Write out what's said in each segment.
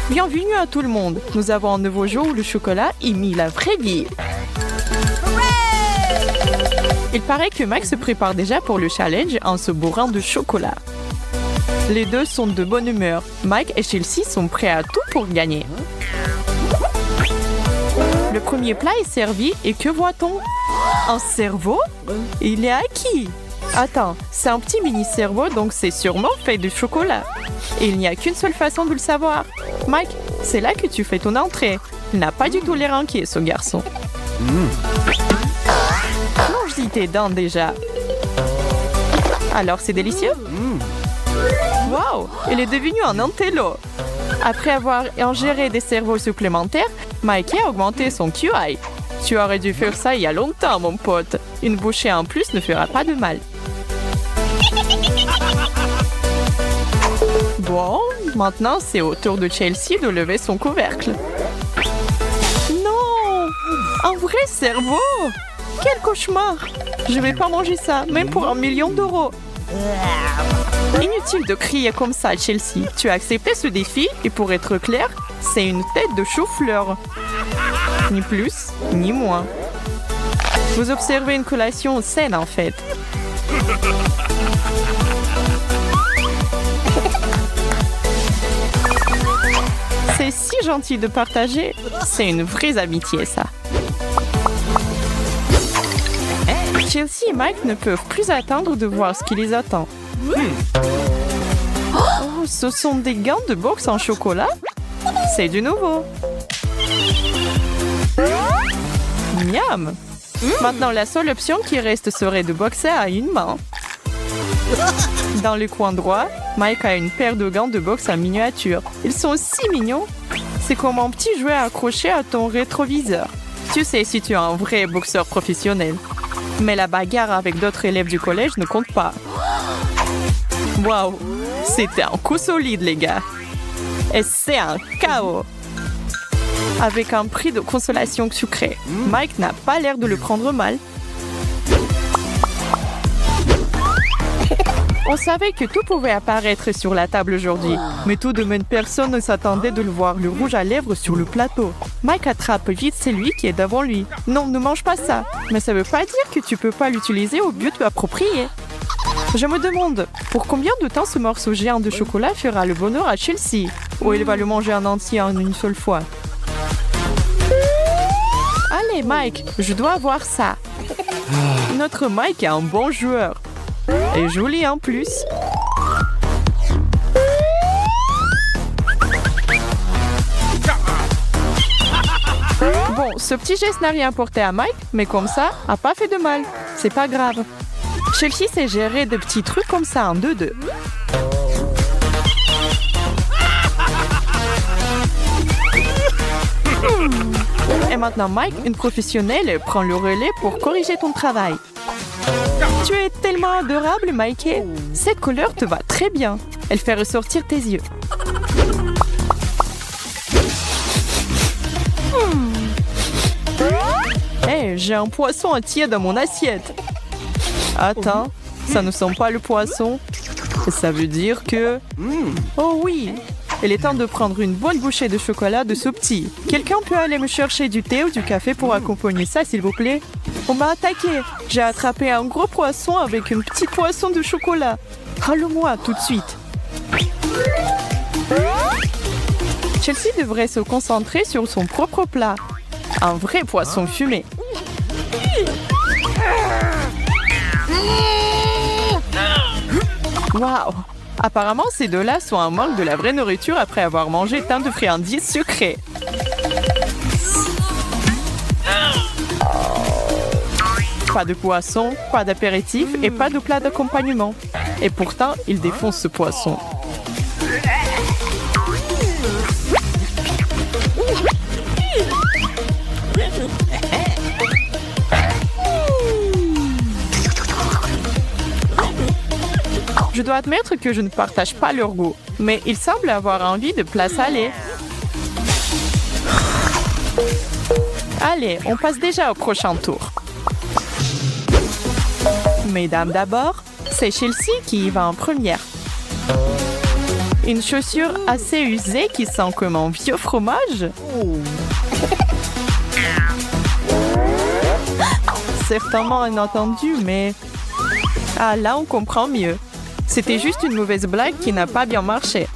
Bienvenue à tout le monde. Nous avons un nouveau jeu où le chocolat imite la vraie vie. Il paraît que Mike se prépare déjà pour le challenge en se bourrant de chocolat. Les deux sont de bonne humeur. Mike et Chelsea sont prêts à tout pour gagner. Le premier plat est servi et que voit-on? Un cerveau? Il est acquis. Attends, c'est un petit mini-cerveau donc c'est sûrement fait de chocolat. Et il n'y a qu'une seule façon de le savoir. Mike, c'est là que tu fais ton entrée. Il n'a pas du tout l'air inquiet, ce garçon. Mange-y tes dents déjà. Alors, c'est délicieux? Waouh, il est devenu un intello. Après avoir ingéré des cerveaux supplémentaires, Mikey a augmenté son QI. Tu aurais dû faire ça il y a longtemps, mon pote. Une bouchée en plus ne fera pas de mal. Bon, maintenant c'est au tour de Chelsea de lever son couvercle. Non! Un vrai cerveau! Quel cauchemar! Je vais pas manger ça, même pour 1 million d'euros. Inutile de crier comme ça, Chelsea. Tu as accepté ce défi et pour être clair, c'est une tête de chou-fleur. Ni plus, ni moins. Vous observez une collation saine en fait. C'est si gentil de partager. C'est une vraie amitié, ça. Chelsea et Mike ne peuvent plus attendre de voir ce qui les attend. Oh, ce sont des gants de boxe en chocolat? C'est du nouveau. Miam! Maintenant, la seule option qui reste serait de boxer à une main. Dans le coin droit, Mike a une paire de gants de boxe en miniature. Ils sont si mignons. C'est comme un petit jouet accroché à ton rétroviseur. Tu sais si tu es un vrai boxeur professionnel. Mais la bagarre avec d'autres élèves du collège ne compte pas. Waouh! C'était un coup solide, les gars. Et c'est un chaos. Avec un prix de consolation sucré. Mike n'a pas l'air de le prendre mal. On savait que tout pouvait apparaître sur la table aujourd'hui, mais tout de même personne ne s'attendait de le voir le rouge à lèvres sur le plateau. Mike attrape vite celui qui est devant lui. Non, ne mange pas ça. Mais ça veut pas dire que tu peux pas l'utiliser au but approprié. Je me demande, pour combien de temps ce morceau géant de chocolat fera le bonheur à Chelsea? Ou il va le manger en entier en une seule fois? Allez, Mike, je dois voir ça. Notre Mike est un bon joueur. Et joli en plus. Bon, ce petit geste n'a rien apporté à Mike, mais comme ça, a pas fait de mal. C'est pas grave. Chelsea sait gérer des petits trucs comme ça en 2-2. Et maintenant, Mike, une professionnelle, prend le relais pour corriger ton travail. Tu es tellement adorable, Mikey. Cette couleur te va très bien. Elle fait ressortir tes yeux. Hey, j'ai un poisson entier dans mon assiette. Attends, ça ne sent pas le poisson. Ça veut dire que... Oh oui, il est temps de prendre une bonne bouchée de chocolat de ce petit. Quelqu'un peut aller me chercher du thé ou du café pour accompagner ça, s'il vous plaît? On m'a attaqué. J'ai attrapé un gros poisson avec une petite poisson de chocolat. Râle-moi tout de suite. Chelsea devrait se concentrer sur son propre plat. Un vrai poisson fumé. Waouh! Apparemment, ces deux-là sont en manque de la vraie nourriture après avoir mangé tant de friandises sucrées. Pas de poisson, pas d'apéritif et pas de plat d'accompagnement. Et pourtant, il défonce ce poisson. Je dois admettre que je ne partage pas leur goût, mais il semble avoir envie de plats salés. Allez, on passe déjà au prochain tour. Mesdames d'abord, c'est Chelsea qui y va en première. Une chaussure assez usée qui sent comme un vieux fromage. Certainement inattendu, mais... Ah, là, on comprend mieux. C'était juste une mauvaise blague qui n'a pas bien marché.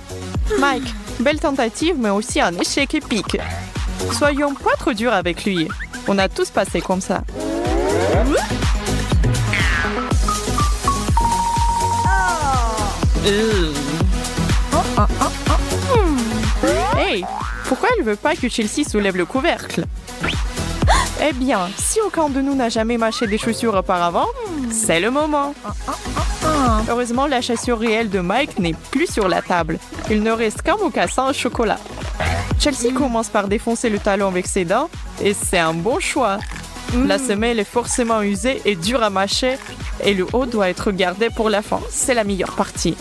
Mike, belle tentative, mais aussi un échec épique. Soyons pas trop durs avec lui. On a tous passé comme ça. Hey, pourquoi elle veut pas que Chelsea soulève le couvercle? Eh bien, si aucun de nous n'a jamais mâché des chaussures auparavant, c'est le moment. Heureusement, la chaussure réelle de Mike n'est plus sur la table. Il ne reste qu'un mocassin au chocolat. Chelsea commence par défoncer le talon avec ses dents, et c'est un bon choix. La semelle est forcément usée et dure à mâcher, et le haut doit être gardé pour la fin. C'est la meilleure partie.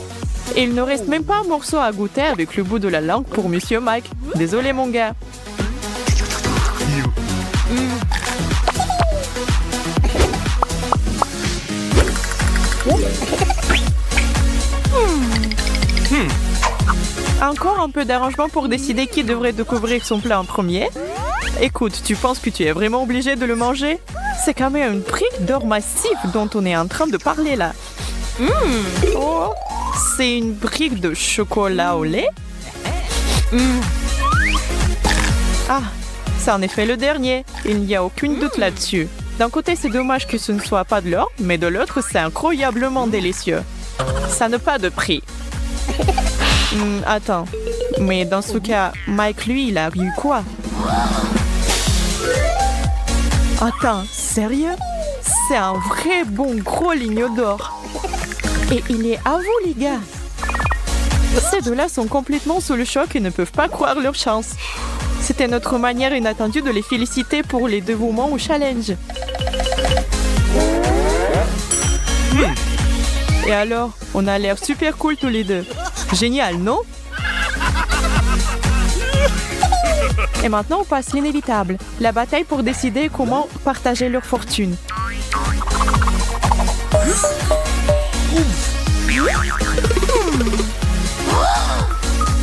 Et il ne reste même pas un morceau à goûter avec le bout de la langue pour Monsieur Mike. Désolé, mon gars. Encore un peu d'arrangement pour décider qui devrait découvrir son plat en premier. Écoute, tu penses que tu es vraiment obligé de le manger? C'est quand même une brique d'or massif dont on est en train de parler là. Oh, c'est une brique de chocolat au lait? Ah, c'est en effet le dernier. Il n'y a aucun doute là-dessus. D'un côté, c'est dommage que ce ne soit pas de l'or, mais de l'autre, c'est incroyablement délicieux. Ça n'a pas de prix. Attends, mais dans ce cas, Mike, lui, il a eu quoi? Attends, sérieux? C'est un vrai bon gros lignot d'or. Et il est à vous, les gars. Ces deux-là sont complètement sous le choc et ne peuvent pas croire leur chance. C'était notre manière inattendue de les féliciter pour les dévouements au challenge. Et alors, on a l'air super cool tous les deux. Génial, non? Et maintenant, on passe l'inévitable. La bataille pour décider comment partager leur fortune.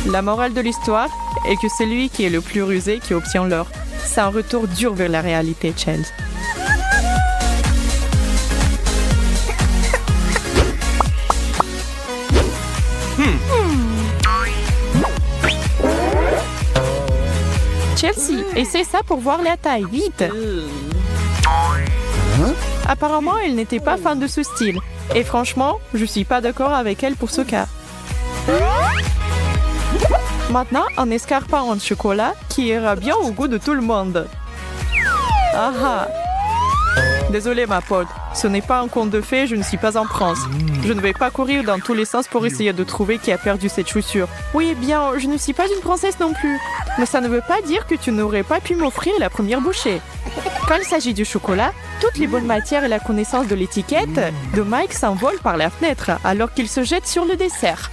La morale de l'histoire est que c'est lui qui est le plus rusé qui obtient l'or. C'est un retour dur vers la réalité, Chelsea. Chelsea, essaie ça pour voir la taille, vite. Apparemment, elle n'était pas fan de ce style. Et franchement, je suis pas d'accord avec elle pour ce cas. Maintenant, un escarpin en chocolat qui ira bien au goût de tout le monde. Ah ah. Désolée, ma pote. Ce n'est pas un conte de fées, je ne suis pas en France. Je ne vais pas courir dans tous les sens pour essayer de trouver qui a perdu cette chaussure. Oui, eh bien, je ne suis pas une princesse non plus. Mais ça ne veut pas dire que tu n'aurais pas pu m'offrir la première bouchée. Quand il s'agit du chocolat, toutes les bonnes matières et la connaissance de l'étiquette de Mike s'envolent par la fenêtre alors qu'il se jette sur le dessert.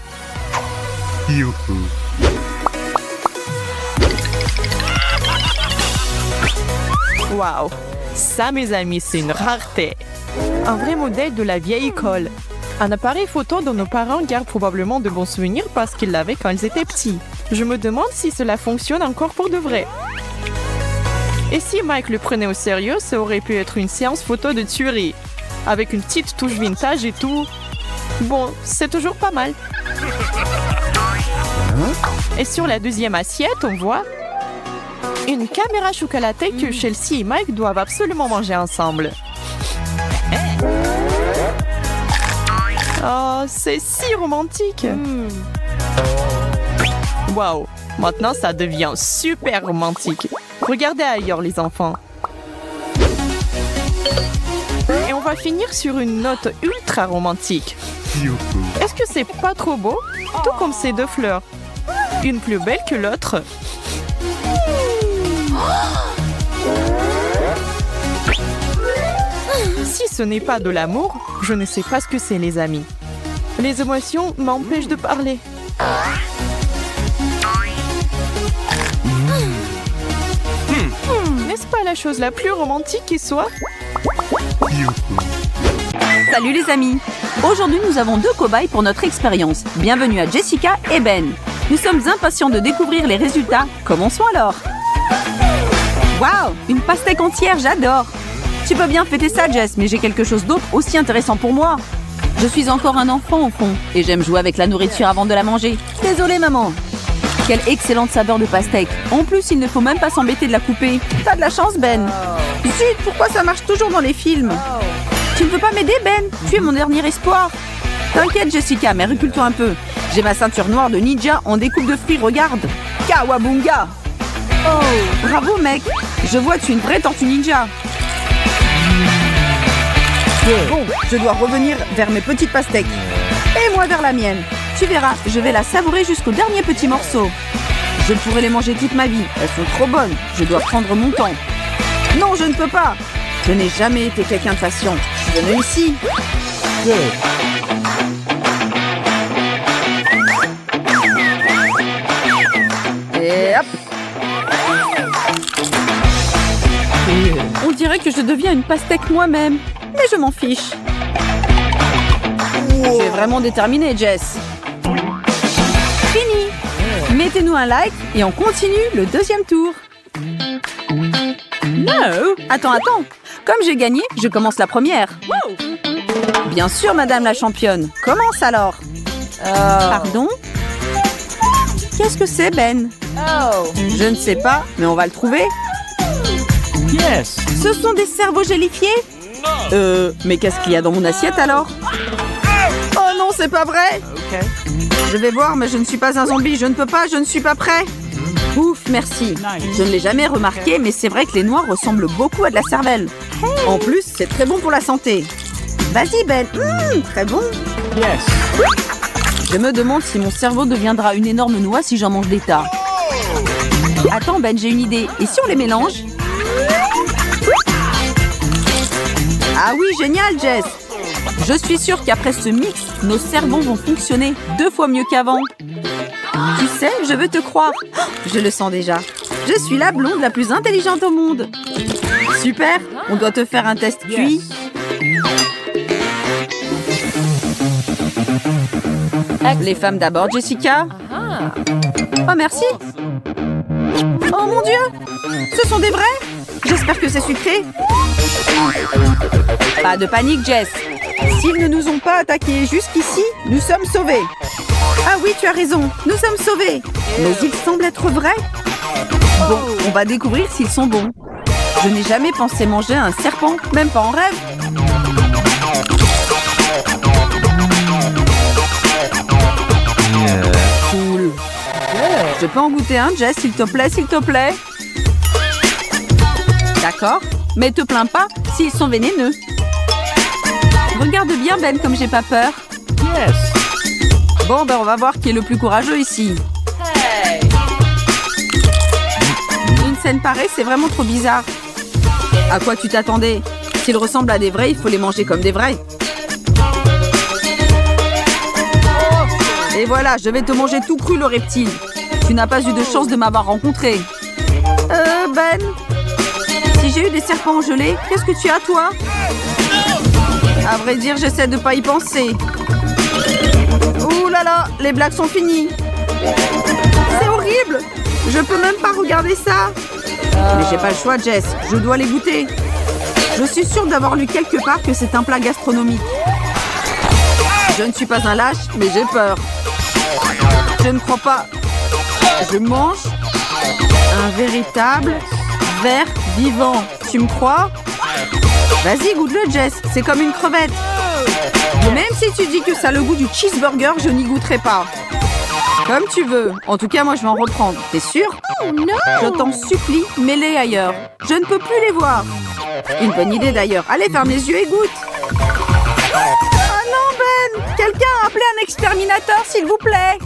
Waouh! Ça, mes amis, c'est une rareté. Un vrai modèle de la vieille école. Un appareil photo dont nos parents gardent probablement de bons souvenirs parce qu'ils l'avaient quand ils étaient petits. Je me demande si cela fonctionne encore pour de vrai. Et si Mike le prenait au sérieux, ça aurait pu être une séance photo de tuerie. Avec une petite touche vintage et tout. Bon, c'est toujours pas mal. Et sur la deuxième assiette, on voit une caméra chocolatée que Chelsea et Mike doivent absolument manger ensemble. Oh, c'est si romantique. Waouh, maintenant ça devient super romantique. Regardez ailleurs, les enfants. Et on va finir sur une note ultra romantique. Est-ce que c'est pas trop beau? Tout comme ces deux fleurs. Une plus belle que l'autre. Si ce n'est pas de l'amour, je ne sais pas ce que c'est, les amis. Les émotions m'empêchent de parler. N'est-ce pas la chose la plus romantique qui soit? Salut les amis! Aujourd'hui, nous avons 2 cobayes pour notre expérience. Bienvenue à Jessica et Ben. Nous sommes impatients de découvrir les résultats. Commençons alors. Waouh, une pastèque entière, j'adore. Tu peux bien fêter ça, Jess, mais j'ai quelque chose d'autre aussi intéressant pour moi. Je suis encore un enfant au fond, et j'aime jouer avec la nourriture avant de la manger. Désolée, maman. Quelle excellente saveur de pastèque. En plus, il ne faut même pas s'embêter de la couper. T'as de la chance, Ben. Zut, pourquoi ça marche toujours dans les films? Tu ne veux pas m'aider, Ben? Tu es mon dernier espoir. T'inquiète, Jessica, mais recule-toi un peu. J'ai ma ceinture noire de ninja en découpe de fruits, regarde. Kawabunga. Oh, bravo, mec. Je vois, tu es une vraie tortue ninja. Bon, je dois revenir vers mes petites pastèques. Et moi vers la mienne. Tu verras, je vais la savourer jusqu'au dernier petit morceau. Je pourrais les manger toute ma vie. Elles sont trop bonnes. Je dois prendre mon temps. Non, je ne peux pas. Je n'ai jamais été quelqu'un de patient. Venez ici. Et hop. On dirait que je deviens une pastèque moi-même. Mais je m'en fiche. Tu es vraiment déterminée, Jess. Fini. Mettez-nous un like et on continue le deuxième tour. No. Attends. Comme j'ai gagné, je commence la première. Bien sûr, madame la championne. Commence alors. Pardon? Qu'est-ce que c'est, Ben? Je ne sais pas, mais on va le trouver. Yes. Ce sont des cerveaux gélifiés? Mais qu'est-ce qu'il y a dans mon assiette alors? Oh non, c'est pas vrai! Okay. Je vais voir, mais je ne suis pas un zombie, je ne peux pas, je ne suis pas prêt. Ouf, merci. Je ne l'ai jamais remarqué, mais c'est vrai que les noix ressemblent beaucoup à de la cervelle. En plus, c'est très bon pour la santé. Vas-y, Ben. Très bon. Yes. Je me demande si mon cerveau deviendra une énorme noix si j'en mange des tas. Attends, Ben, j'ai une idée. Et si on les mélange? Ah oui, génial, Jess. Je suis sûre qu'après ce mix, nos cerveaux vont fonctionner 2 fois mieux qu'avant. Tu sais, je veux te croire. Je le sens déjà. Je suis la blonde la plus intelligente au monde. Super, on doit te faire un test QI. Les femmes d'abord, Jessica. Oh, merci. Oh mon Dieu, ce sont des vrais? J'espère que c'est sucré. Pas de panique, Jess. S'ils ne nous ont pas attaqués jusqu'ici, nous sommes sauvés. Ah oui, tu as raison, nous sommes sauvés. Mais ils semblent être vrais. Bon, on va découvrir s'ils sont bons. Je n'ai jamais pensé manger un serpent, même pas en rêve. Cool. Je peux en goûter un, Jess, s'il te plaît, s'il te plaît. D'accord, mais te plains pas s'ils sont vénéneux. Regarde bien, Ben, comme j'ai pas peur. Yes. Bon, ben on va voir qui est le plus courageux ici. Une scène pareille, c'est vraiment trop bizarre. À quoi tu t'attendais? S'ils ressemblent à des vrais, il faut les manger comme des vrais. Et voilà, je vais te manger tout cru, le reptile. Tu n'as pas eu de chance de m'avoir rencontré. Ben, si j'ai eu des serpents en gelée, qu'est-ce que tu as, toi? À vrai dire, j'essaie de pas y penser. Ouh là là, les blagues sont finies. C'est horrible. Je peux même pas regarder ça. Mais j'ai pas le choix, Jess. Je dois les goûter. Je suis sûre d'avoir lu quelque part que c'est un plat gastronomique. Je ne suis pas un lâche, mais j'ai peur. Je ne crois pas. Je mange un véritable ver vivant. Tu me crois? Vas-y, goûte-le, Jess. C'est comme une crevette. Même si tu dis que ça a le goût du cheeseburger, je n'y goûterai pas. Comme tu veux. En tout cas, moi, je vais en reprendre. T'es sûr? Oh non! Je t'en supplie, mets-les ailleurs. Je ne peux plus les voir. Une bonne idée, d'ailleurs. Allez, ferme les yeux et goûte. Ah non, Ben! Quelqu'un a appelé un exterminateur, s'il vous plaît.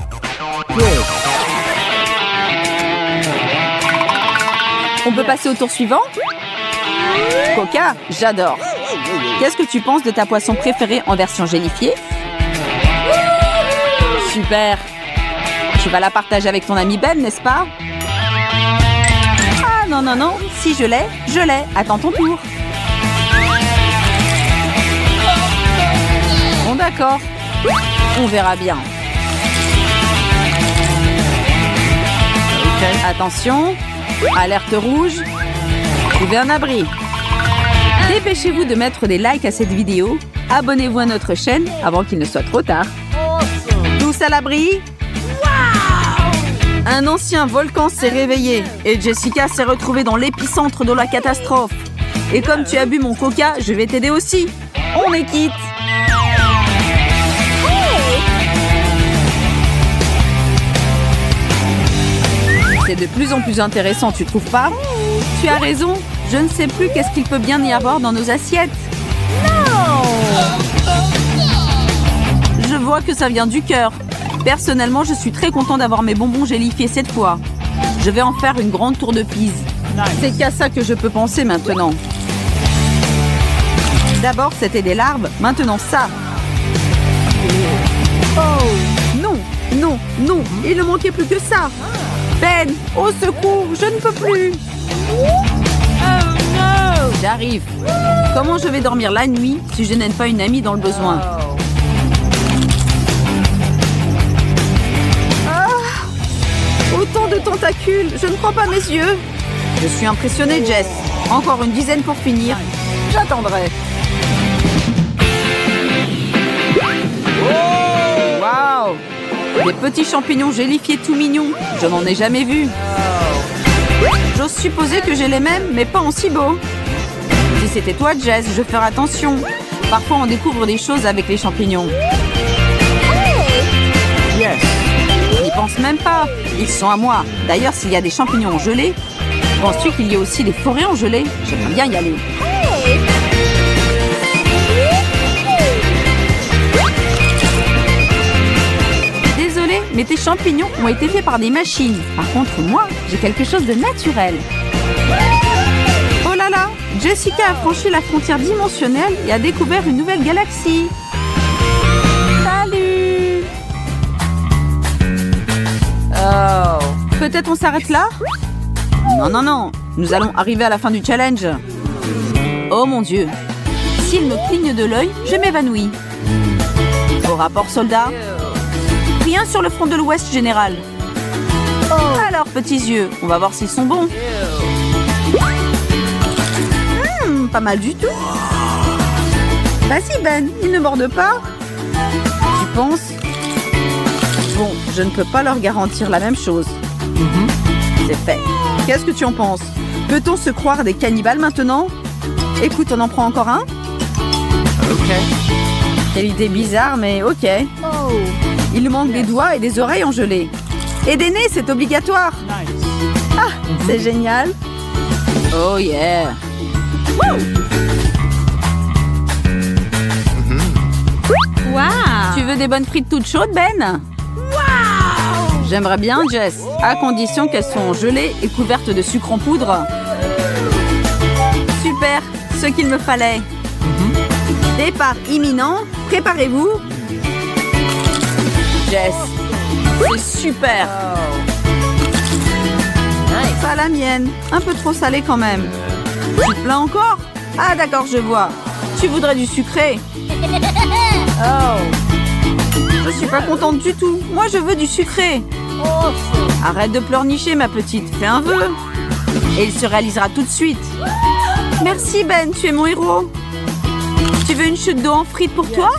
On peut passer au tour suivant? Coca, j'adore. Qu'est-ce que tu penses de ta poisson préférée en version gélifiée? Super. Tu vas la partager avec ton ami Ben, n'est-ce pas? Ah non, non, non. Si je l'ai, je l'ai. Attends ton tour. Bon D'accord. On verra bien. Attention, alerte rouge. Trouvez un abri. Dépêchez-vous de mettre des likes à cette vidéo. Abonnez-vous à notre chaîne avant qu'il ne soit trop tard. Tous à l'abri. Un ancien volcan s'est réveillé et Jessica s'est retrouvée dans l'épicentre de la catastrophe. Et comme tu as bu mon coca, je vais t'aider aussi. On est quitte. C'est de plus en plus intéressant, tu trouves pas? Tu as raison. Je ne sais plus qu'est-ce qu'il peut bien y avoir dans nos assiettes. Je vois que ça vient du cœur. Personnellement, je suis très content d'avoir mes bonbons gélifiés cette fois. Je vais en faire une grande tour de Pise. C'est qu'à ça que je peux penser maintenant. D'abord, c'était des larves, maintenant ça. Oh, non, non, non, il ne manquait plus que ça. Ben, au secours, je ne peux plus. J'arrive. Comment je vais dormir la nuit si je n'aide pas une amie dans le besoin? Autant de tentacules, je ne crois pas mes yeux. Je suis impressionnée, Jess. Encore une dizaine pour finir. J'attendrai. Waouh! Des petits champignons gélifiés tout mignons. Je n'en ai jamais vu. J'ose supposer que j'ai les mêmes, mais pas en si beau. Si c'était toi, Jess, je ferais attention. Parfois, on découvre des choses avec les champignons. Yes. N'y pense même pas. Ils sont à moi. D'ailleurs, s'il y a des champignons en gelée, penses-tu qu'il y a aussi des forêts en gelée? J'aimerais bien y aller. Désolée, mais tes champignons ont été faits par des machines. Par contre, moi, j'ai quelque chose de naturel. Oh là là, Jessica a franchi la frontière dimensionnelle et a découvert une nouvelle galaxie. Salut! Oh, peut-être on s'arrête là? Non, non, non, nous allons arriver à la fin du challenge. Oh mon Dieu, s'il me cligne de l'œil, je m'évanouis. Au rapport, soldat? Rien sur le front de l'Ouest, général. Alors, petits yeux, on va voir s'ils sont bons. Pas mal du tout. Vas-y, Ben, ils ne mordent pas. Tu penses? Bon, je ne peux pas leur garantir la même chose. C'est fait. Qu'est-ce que tu en penses? Peut-on se croire des cannibales maintenant? Écoute, on en prend encore un? Ok. Quelle idée bizarre, mais ok. Il lui manque des doigts et des oreilles en gelée. Et des nez, c'est obligatoire. Nice. Ah, c'est génial. Oh yeah. Wow! Tu veux des bonnes frites toutes chaudes, Ben? J'aimerais bien, Jess, à condition qu'elles soient gelées et couvertes de sucre en poudre. Super, ce qu'il me fallait. Départ imminent, préparez-vous. Jess, c'est super. Pas la mienne, un peu trop salé quand même. Tu te plains encore? Ah d'accord, je vois. Tu voudrais du sucré? Je suis pas contente du tout. Moi, je veux du sucré. Arrête de pleurnicher, ma petite. Fais un vœu. Et il se réalisera tout de suite. Merci, Ben. Tu es mon héros. Tu veux une chute d'eau en frites pour toi?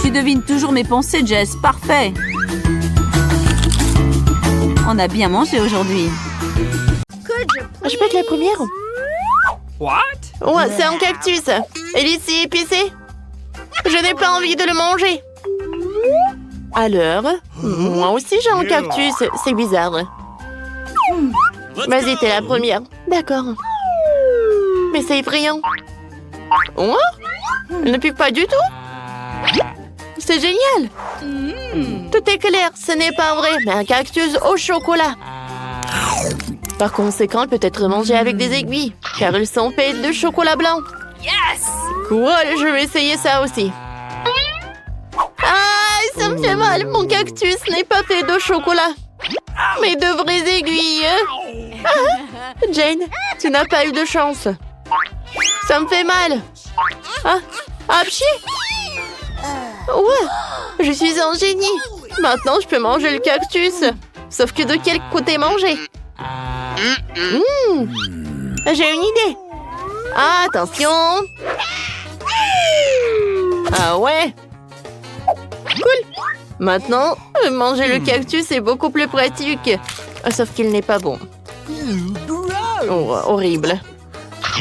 Tu devines toujours mes pensées, Jess. Parfait. On a bien mangé aujourd'hui. Je peux être la première? What? Ouais, c'est un cactus. Il est si épicé. Je n'ai pas envie de le manger. Alors, moi aussi j'ai un cactus. C'est bizarre. Vas-y, t'es la première. D'accord. Mais c'est effrayant. Oh? Il ne pique pas du tout. C'est génial. Tout est clair, ce n'est pas vrai, mais un cactus au chocolat. Par conséquent, il peut être mangé avec des aiguilles, car ils sont faits de chocolat blanc. Yes! Cool, je vais essayer ça aussi. Ah, ça me fait mal, mon cactus n'est pas fait de chocolat, mais de vraies aiguilles. Ah, Jane, tu n'as pas eu de chance. Ça me fait mal. Ah, apchi. Ouais, je suis un génie. Maintenant, je peux manger le cactus. Sauf que de quel côté manger? J'ai une idée. Attention. Ah ouais. Cool. Maintenant, manger le cactus est beaucoup plus pratique. Sauf qu'il n'est pas bon. Oh, horrible.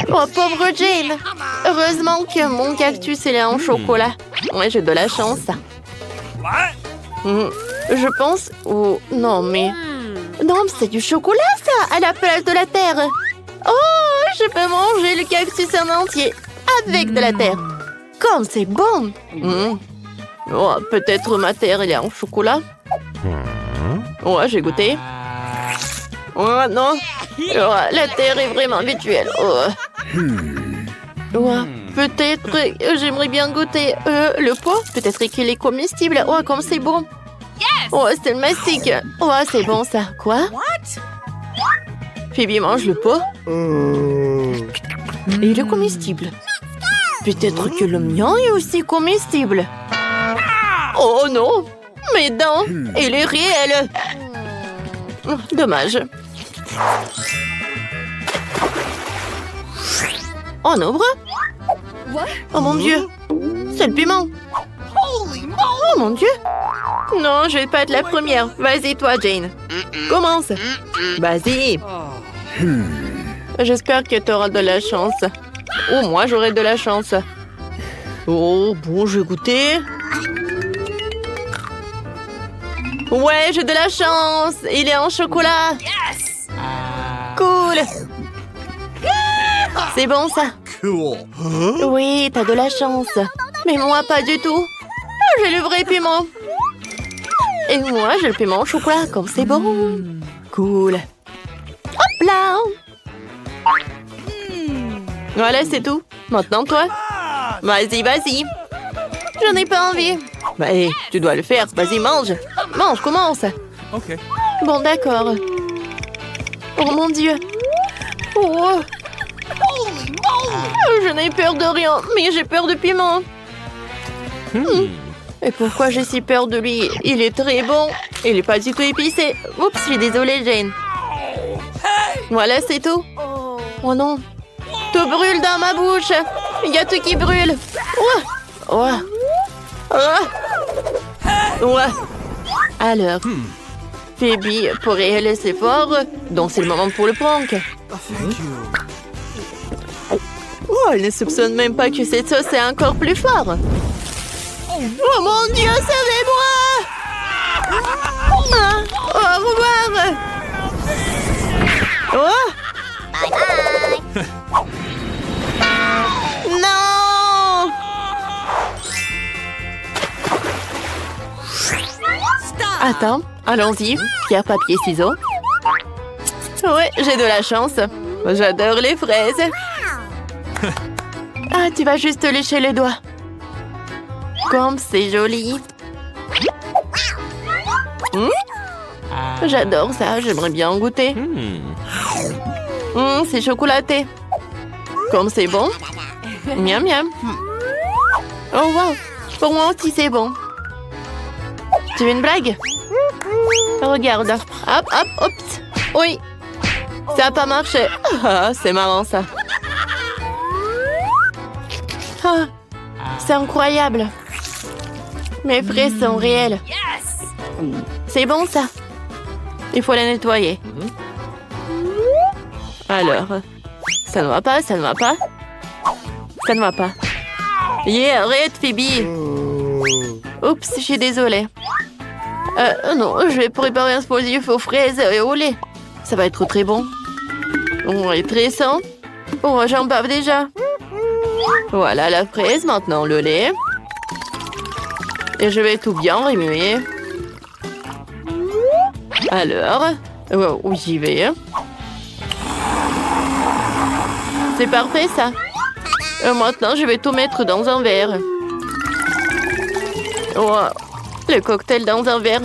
Oh, pauvre Jane. Heureusement que mon cactus il est en chocolat. Ouais, j'ai de la chance. Je pense... Oh, non, mais... Non, mais c'est du chocolat, ça, à la place de la terre. Oh, je peux manger le cactus en entier avec de la terre. Comme c'est bon. Oh, peut-être ma terre, elle est en chocolat. Ouais, j'ai goûté. Oh, non. Oh, la terre est vraiment virtuelle. Oh. Ouais, peut-être j'aimerais bien goûter le pot. Peut-être qu'il est comestible. Oh, comme c'est bon. Oh, c'est le mastic. Oh, c'est bon ça. Quoi? Phoebe mange le pot. Et il est comestible. Peut-être que le mien est aussi comestible. Oh non! Mes dents! Il est réel! Dommage. On ouvre? Oh mon Dieu! C'est le piment! Oh mon Dieu! Non, je vais pas être la première. Vas-y, toi, Jane. Commence. Vas-y. J'espère que tu auras de la chance. Oh, moi, j'aurai de la chance. Oh, bon, je vais goûter. Ouais, j'ai de la chance. Il est en chocolat. Cool. C'est bon, ça. Oui, t'as de la chance. Mais moi, pas du tout. J'ai le vrai piment. Et moi, j'ai le piment au chocolat, comme c'est bon. Cool. Hop là. Voilà, c'est tout. Maintenant, toi. Vas-y, vas-y. J'en ai pas envie. Bah, hey, tu dois le faire. Vas-y, mange. Mange, commence. OK. Bon, d'accord. Oh, mon Dieu. Oh. Je n'ai peur de rien, mais j'ai peur de piment. Et pourquoi j'ai si peur de lui? Il est très bon. Il n'est pas du tout épicé. Oups, je suis désolée, Jane. Voilà, c'est tout. Oh non. Tout brûle dans ma bouche. Il y a tout qui brûle. Oh. Oh. Oh. Ouais. Alors, Phoebe pourrait laisser fort, donc c'est le moment pour le prank. Oh, elle ne soupçonne même pas que cette sauce est encore plus fort. Oh mon Dieu, sauvez-moi! Au revoir! Oh! Non! Attends, allons-y. Pierre, papier, ciseaux. Ouais, j'ai de la chance. J'adore les fraises. Ah, tu vas juste te lécher les doigts. Comme c'est joli. J'adore ça, j'aimerais bien en goûter. C'est chocolaté. Comme c'est bon. Miam miam. Oh wow, pour moi aussi c'est bon. Tu veux une blague? Regarde. Hop, hop, oups. Oui. Ça n'a pas marché. Ah, c'est marrant ça. Ah, c'est incroyable. Mes fraises sont réelles. C'est bon ça. Il faut les nettoyer. Alors, ça ne va pas, ça ne va pas. Ça ne va pas. Yeah, arrête Phoebe. Oups, je suis désolée. Non, je vais préparer un explosif aux fraises et au lait. Ça va être très bon. Oh, et très sain. Oh, j'en bave déjà. Voilà la fraise, maintenant le lait. Et je vais tout bien remuer. Alors, où j'y vais. C'est parfait ça. Maintenant, je vais tout mettre dans un verre. Oh, le cocktail dans un verre.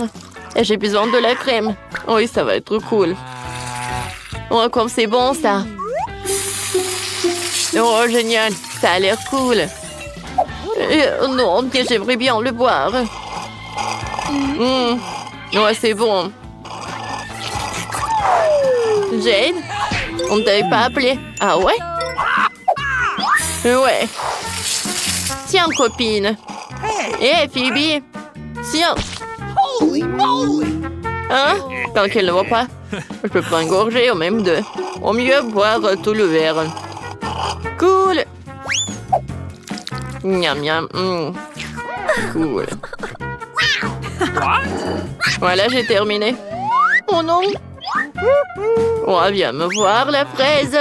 Et j'ai besoin de la crème. Oui, ça va être cool. Oh, comme c'est bon ça. Oh, génial. Ça a l'air cool. Non, mais j'aimerais bien le boire. Ouais, c'est bon. Jane, on ne t'avait pas appelé. Ah ouais? Ouais. Tiens, copine. Hé, Phoebe. Tiens. Hein? Tant qu'elle ne voit pas. Je peux prendre une gorgée ou même deux. Au mieux, boire tout le verre. Cool. Miam, miam. Cool. Voilà, j'ai terminé. Oh non. Oh, viens me voir, la fraise.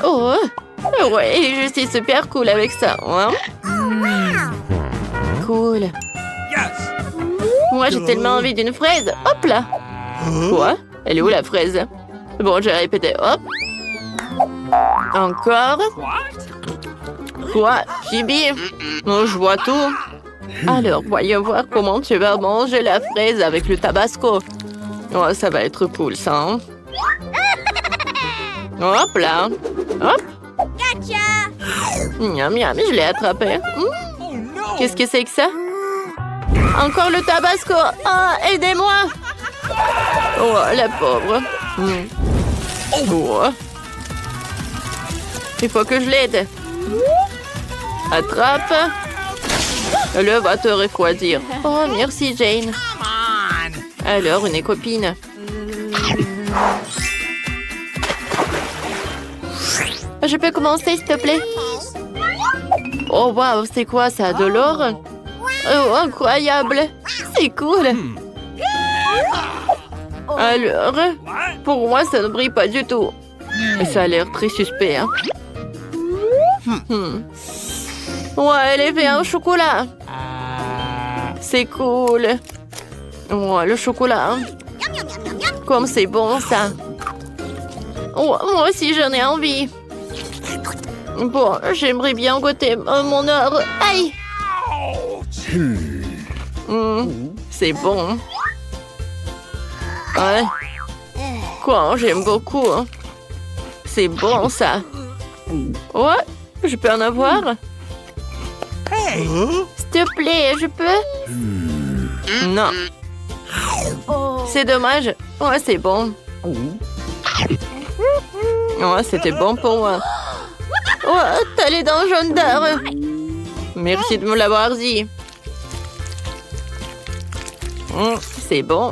Oh. Ouais, je suis super cool avec ça. Hein? Cool. Moi, j'ai tellement envie d'une fraise. Hop là. Quoi? Elle est où la fraise? Bon, j'ai répété. Hop. Encore. Quoi? Phoebe? Non, je vois tout. Alors, voyons voir comment tu vas manger la fraise avec le tabasco. Oh, ça va être cool, ça. Hein? Hop là. Hop. Miam, miam, je l'ai attrapé. Qu'est-ce que c'est que ça? Encore le tabasco. Ah, aidez-moi. Oh, la pauvre. Oh. Il faut que je l'aide. Attrape. Le va te refroidir. Oh, merci, Jane. Alors, une copine. Je peux commencer, s'il te plaît? Oh, waouh, c'est quoi ça? De l'or? Oh, incroyable. C'est cool. Alors, pour moi, ça ne brille pas du tout. Et ça a l'air très suspect, hein? Ouais, elle est faite en chocolat. C'est cool. Ouais, le chocolat. Hein? Comme c'est bon, ça. Oh, moi aussi, j'en ai envie. Bon, j'aimerais bien goûter mon or. Aïe! C'est bon. Ouais. Quoi, j'aime beaucoup. Hein? C'est bon, ça. Ouais, je peux en avoir? S'il te plaît, je peux? Non. C'est dommage. Ouais, c'est bon. Ouais, c'était bon pour moi. Ouais, t'as les dents jaunes d'or. Merci de me l'avoir dit. C'est bon.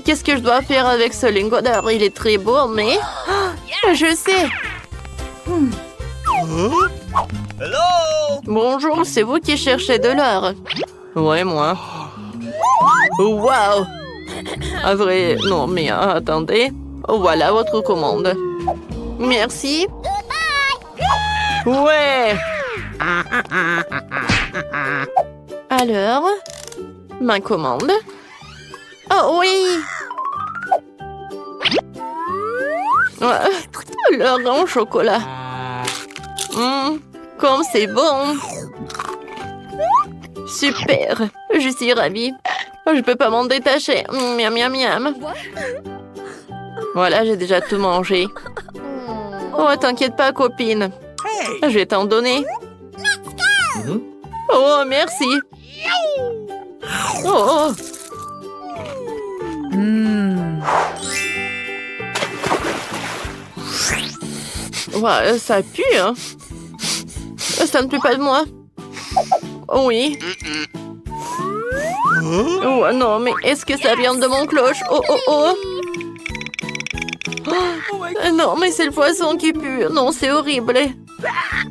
Qu'est-ce que je dois faire avec ce lingot d'or? Il est très beau, mais... Je sais. Bonjour, c'est vous qui cherchez de l'or? Ouais, moi. Waouh! À vrai, non, mais attendez. Voilà votre commande. Merci. Ouais! Alors, ma commande. Oh oui! L'or en chocolat. Comme c'est bon. Super. Je suis ravie. Je peux pas m'en détacher. Miam, miam, miam. Voilà, j'ai déjà tout mangé. Oh, t'inquiète pas, copine. Je vais t'en donner. Oh, merci. Oh. Ouais, ça pue, hein. Ça ne pue pas de moi. Oui. Oh non, mais est-ce que ça vient de mon cloche? Oh, oh, oh. Non, mais c'est le poisson qui pue. Non, c'est horrible.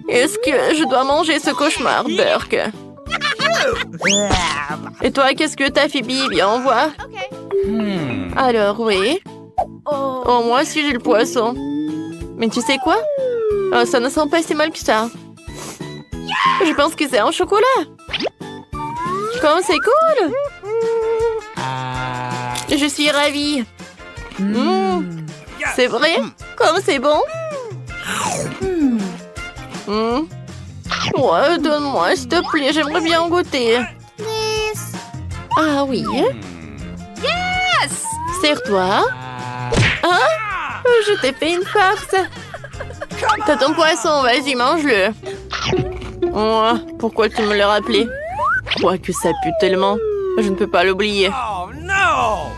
Est-ce que je dois manger ce cauchemar, Burke? Et toi, qu'est-ce que t'as, Phoebe? Viens, on voit. Alors, oui. Oh, moi aussi, j'ai le poisson. Mais tu sais quoi? Oh, ça ne sent pas si mal que ça. Je pense que c'est en chocolat. Comme c'est cool. Je suis ravie. C'est vrai? Comme c'est bon? Ouais, donne-moi, s'il te plaît, j'aimerais bien goûter. Ah oui. Yes! Serre-toi. Hein? Je t'ai fait une farce. T'as ton poisson, vas-y, mange-le. Oh, pourquoi tu me l'as rappelé? Quoique ça pue tellement. Je ne peux pas l'oublier. Oh no!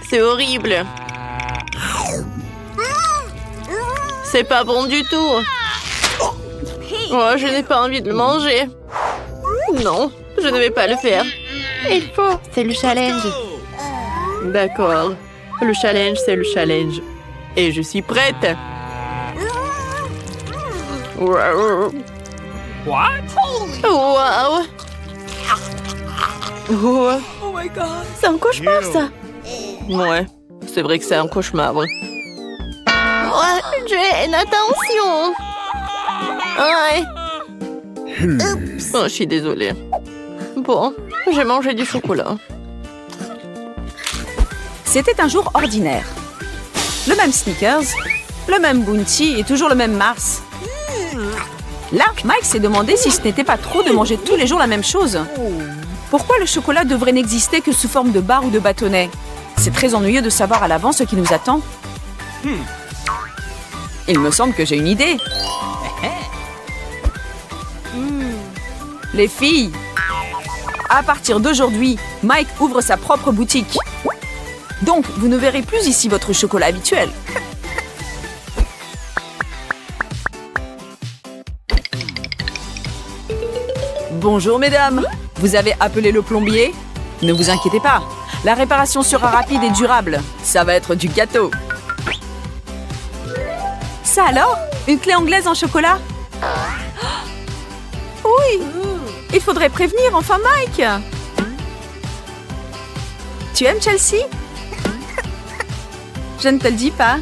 C'est horrible. C'est pas bon du tout. Oh, je n'ai pas envie de le manger. Non, je ne vais pas le faire. Il faut, c'est le challenge. D'accord. Le challenge, c'est le challenge. Et je suis prête. Wow. What? Wow. Oh. C'est un cauchemar, ça. Ouais, c'est vrai que c'est un cauchemar. Ouais, Jane, attention. Ouais. Oh, je suis désolée. Bon, j'ai mangé du chocolat. C'était un jour ordinaire. Le même Snickers, le même Bounty et toujours le même Mars. Là, Mike s'est demandé si ce n'était pas trop de manger tous les jours la même chose. Pourquoi le chocolat devrait n'exister que sous forme de barre ou de bâtonnet? C'est très ennuyeux de savoir à l'avance ce qui nous attend. Il me semble que j'ai une idée. Les filles, à partir d'aujourd'hui, Mike ouvre sa propre boutique. Donc, vous ne verrez plus ici votre chocolat habituel. Bonjour mesdames, vous avez appelé le plombier? Ne vous inquiétez pas, la réparation sera rapide et durable. Ça va être du gâteau. Ça alors? Une clé anglaise en chocolat? Oui, il faudrait prévenir enfin Mike. Tu aimes Chelsea? Je ne te le dis pas.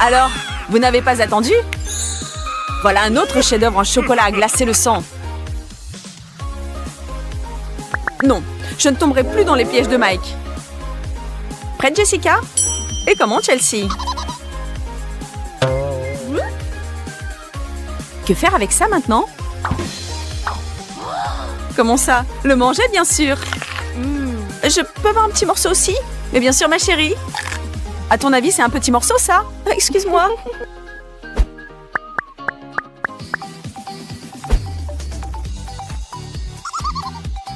Alors, vous n'avez pas attendu? Voilà un autre chef-d'œuvre en chocolat à glacer le sang. Non, je ne tomberai plus dans les pièges de Mike. Prête, Jessica? Et comment, Chelsea? Que faire avec ça maintenant? Comment ça? Le manger, bien sûr. Je peux avoir un petit morceau aussi? Mais bien sûr, ma chérie. À ton avis, c'est un petit morceau, ça? Excuse-moi.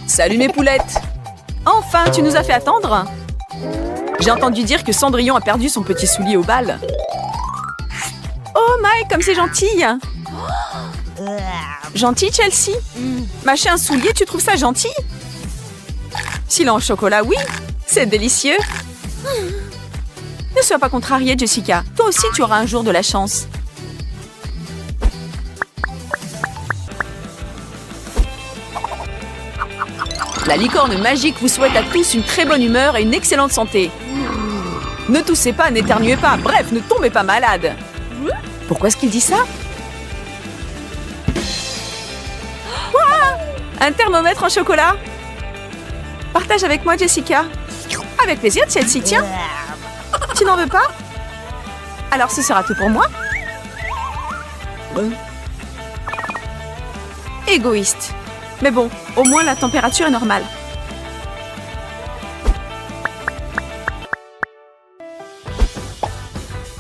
Salut mes poulettes. Enfin, tu nous as fait attendre. J'ai entendu dire que Cendrillon a perdu son petit soulier au bal. Oh Mike, comme c'est gentil. Gentil, Chelsea? Mâcher un soulier, tu trouves ça gentil? S'il est en chocolat, oui. C'est délicieux. Ne sois pas contrariée, Jessica. Toi aussi, tu auras un jour de la chance. La licorne magique vous souhaite à tous une très bonne humeur et une excellente santé. Ne toussez pas, n'éternuez pas, bref, ne tombez pas malade. Pourquoi est-ce qu'il dit ça? Ouah, un thermomètre en chocolat. Partage avec moi, Jessica. Avec plaisir, Chelsea, tiens. Tu n'en veux pas? Alors ce sera tout pour moi. Égoïste. Mais bon, au moins la température est normale.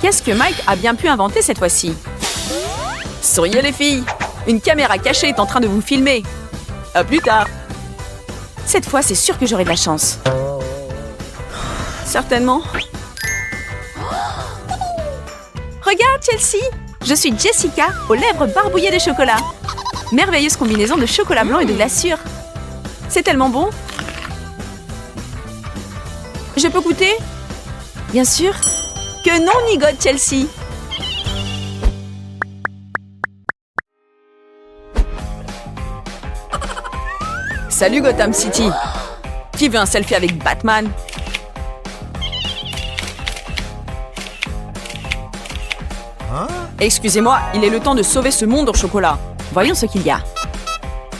Qu'est-ce que Mike a bien pu inventer cette fois-ci? Souriez les filles! Une caméra cachée est en train de vous filmer. À plus tard. Cette fois, c'est sûr que j'aurai de la chance. Certainement. Regarde, Chelsea! Je suis Jessica, aux lèvres barbouillées de chocolat. Merveilleuse combinaison de chocolat blanc et de glaçure. C'est tellement bon. Je peux goûter? Bien sûr. Que non, nigote, Chelsea. Salut Gotham City. Qui veut un selfie avec Batman? Excusez-moi, il est le temps de sauver ce monde au chocolat. Voyons ce qu'il y a.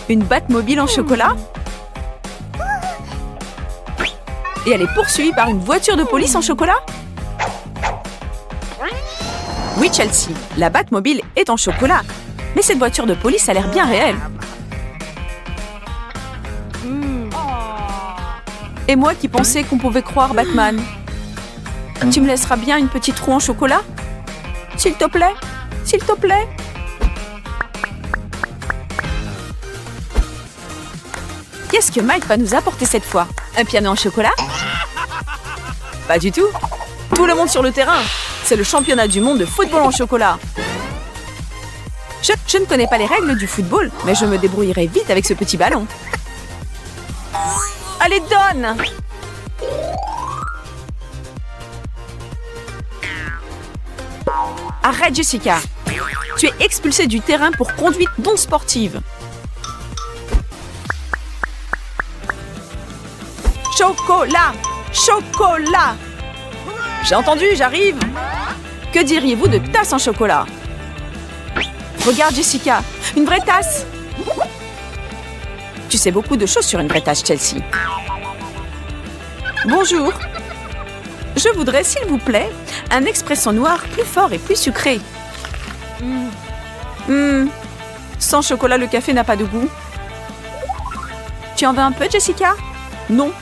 Une Batmobile en chocolat? Et elle est poursuivie par une voiture de police en chocolat? Oui, Chelsea, la Batmobile est en chocolat. Mais cette voiture de police a l'air bien réelle. Et moi qui pensais qu'on pouvait croire Batman. Tu me laisseras bien une petite roue en chocolat? S'il te plaît? S'il te plaît? Qu'est-ce que Mike va nous apporter cette fois? Un piano en chocolat? Pas du tout. Tout le monde sur le terrain. C'est le championnat du monde de football en chocolat. Je ne connais pas les règles du football, mais je me débrouillerai vite avec ce petit ballon. Allez, donne! Arrête, Jessica. Tu es expulsée du terrain pour conduite non sportive. Chocolat! Chocolat! J'ai entendu, j'arrive! Que diriez-vous de tasse en chocolat? Regarde, Jessica, une vraie tasse! Tu sais beaucoup de choses sur une vraie tasse, Chelsea. Bonjour. Je voudrais, s'il vous plaît, un expresso noir plus fort et plus sucré. Sans chocolat, le café n'a pas de goût. Tu en veux un peu, Jessica? Non.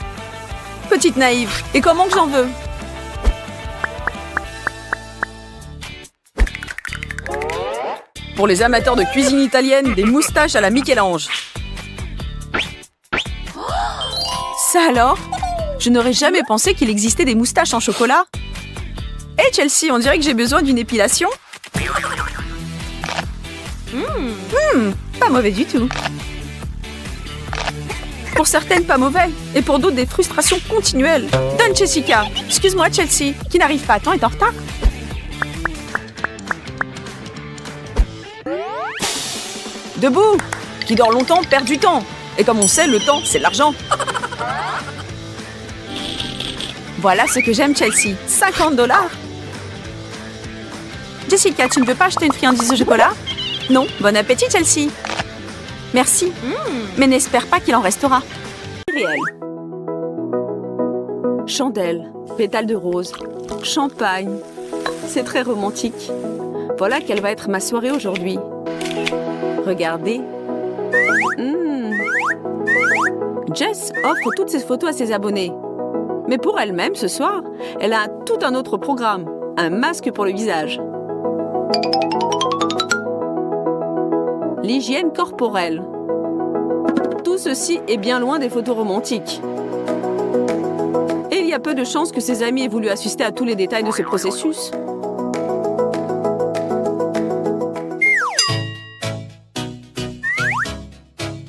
Petite naïve. Et comment que j'en veux? Pour les amateurs de cuisine italienne, des moustaches à la Michel-Ange. Ça alors? Je n'aurais jamais pensé qu'il existait des moustaches en chocolat. Hé Chelsea, on dirait que j'ai besoin d'une épilation. Pas mauvais du tout. Pour certaines, pas mauvais. Et pour d'autres, des frustrations continuelles. Donne Jessica. Excuse-moi Chelsea, qui n'arrive pas à temps est en retard. Debout! Qui dort longtemps perd du temps. Et comme on sait, le temps, c'est de l'argent. Voilà ce que j'aime, Chelsea. 50 $. Jessica, tu ne veux pas acheter une friandise au chocolat? Non. Bon appétit, Chelsea. Merci. Mais n'espère pas qu'il en restera. Réel. Chandelle, pétales de rose, champagne. C'est très romantique. Voilà quelle va être ma soirée aujourd'hui. Regardez. Jess offre toutes ses photos à ses abonnés. Mais pour elle-même, ce soir, elle a tout un autre programme. Un masque pour le visage. L'hygiène corporelle. Tout ceci est bien loin des photos romantiques. Et il y a peu de chances que ses amis aient voulu assister à tous les détails de ce processus.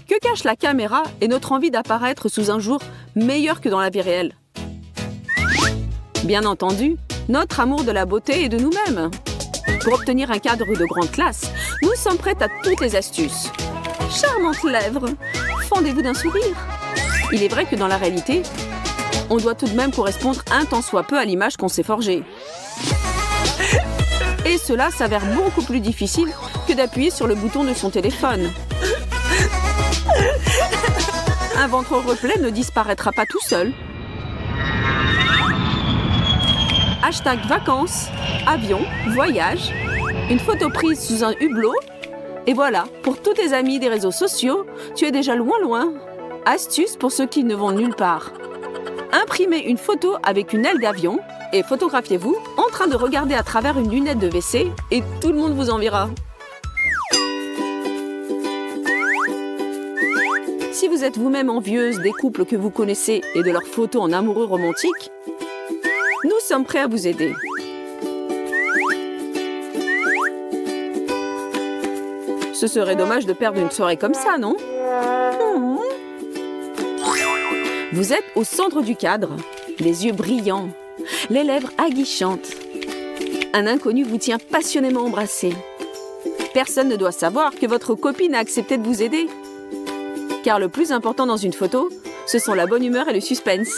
Que cache la caméra et notre envie d'apparaître sous un jour meilleur que dans la vie réelle? Bien entendu, notre amour de la beauté et de nous-mêmes. Pour obtenir un cadre de grande classe, nous sommes prêtes à toutes les astuces. Charmantes lèvres, fendez-vous d'un sourire. Il est vrai que dans la réalité, on doit tout de même correspondre un tant soit peu à l'image qu'on s'est forgée. Et cela s'avère beaucoup plus difficile que d'appuyer sur le bouton de son téléphone. Un ventre replet ne disparaîtra pas tout seul. Hashtag vacances, avion, voyage, une photo prise sous un hublot. Et voilà, pour tous tes amis des réseaux sociaux, tu es déjà loin. Astuce pour ceux qui ne vont nulle part. Imprimez une photo avec une aile d'avion et photographiez-vous en train de regarder à travers une lunette de WC et tout le monde vous enviera. Si vous êtes vous-même envieuse des couples que vous connaissez et de leurs photos en amoureux romantiques, nous sommes prêts à vous aider. Ce serait dommage de perdre une soirée comme ça, non? Vous êtes au centre du cadre, les yeux brillants, les lèvres aguichantes. Un inconnu vous tient passionnément embrassé. Personne ne doit savoir que votre copine a accepté de vous aider. Car le plus important dans une photo, ce sont la bonne humeur et le suspense.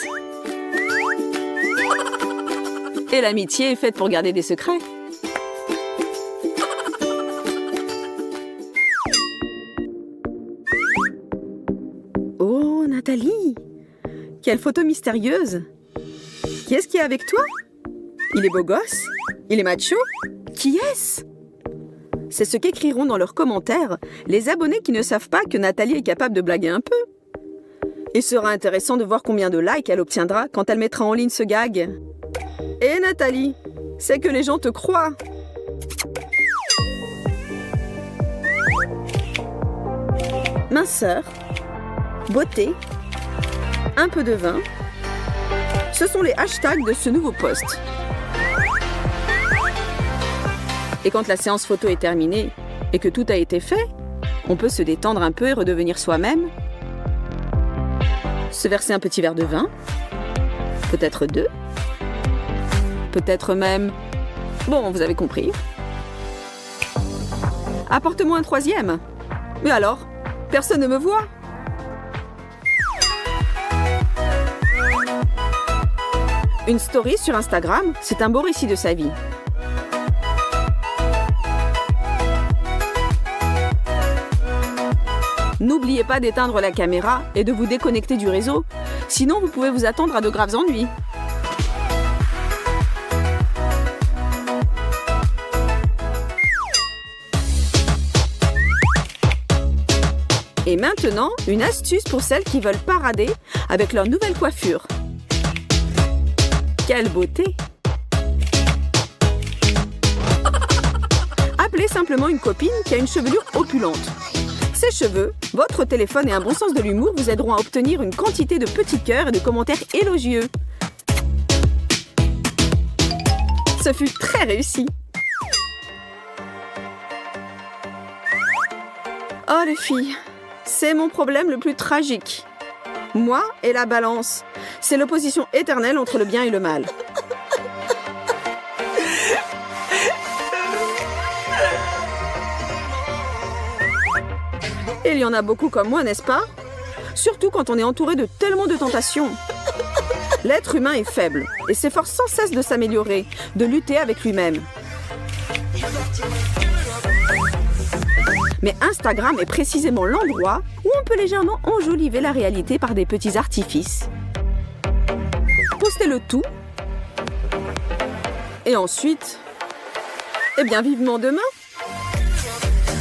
Et l'amitié est faite pour garder des secrets. Oh, Nathalie! Quelle photo mystérieuse! Qui est-ce qui est avec toi? Il est beau gosse? Il est macho? Qui est-ce? C'est ce qu'écriront dans leurs commentaires les abonnés qui ne savent pas que Nathalie est capable de blaguer un peu. Il sera intéressant de voir combien de likes elle obtiendra quand elle mettra en ligne ce gag. Et Nathalie, c'est que les gens te croient. Minceur, beauté, un peu de vin. Ce sont les hashtags de ce nouveau post. Et quand la séance photo est terminée et que tout a été fait, on peut se détendre un peu et redevenir soi-même. Se verser un petit verre de vin. Peut-être 2. Peut-être même... Bon, vous avez compris. Apporte-moi un 3e. Mais alors, personne ne me voit. Une story sur Instagram, c'est un beau récit de sa vie. N'oubliez pas d'éteindre la caméra et de vous déconnecter du réseau, sinon vous pouvez vous attendre à de graves ennuis. Et maintenant, une astuce pour celles qui veulent parader avec leur nouvelle coiffure. Quelle beauté! Appelez simplement une copine qui a une chevelure opulente. Ses cheveux, votre téléphone et un bon sens de l'humour vous aideront à obtenir une quantité de petits cœurs et de commentaires élogieux. Ce fut très réussi. Oh les filles, c'est mon problème le plus tragique. Moi et la balance, c'est l'opposition éternelle entre le bien et le mal. Il y en a beaucoup comme moi, n'est-ce pas? Surtout quand on est entouré de tellement de tentations. L'être humain est faible et s'efforce sans cesse de s'améliorer, de lutter avec lui-même. Mais Instagram est précisément l'endroit où on peut légèrement enjoliver la réalité par des petits artifices. Postez le tout. Et ensuite, eh bien vivement demain.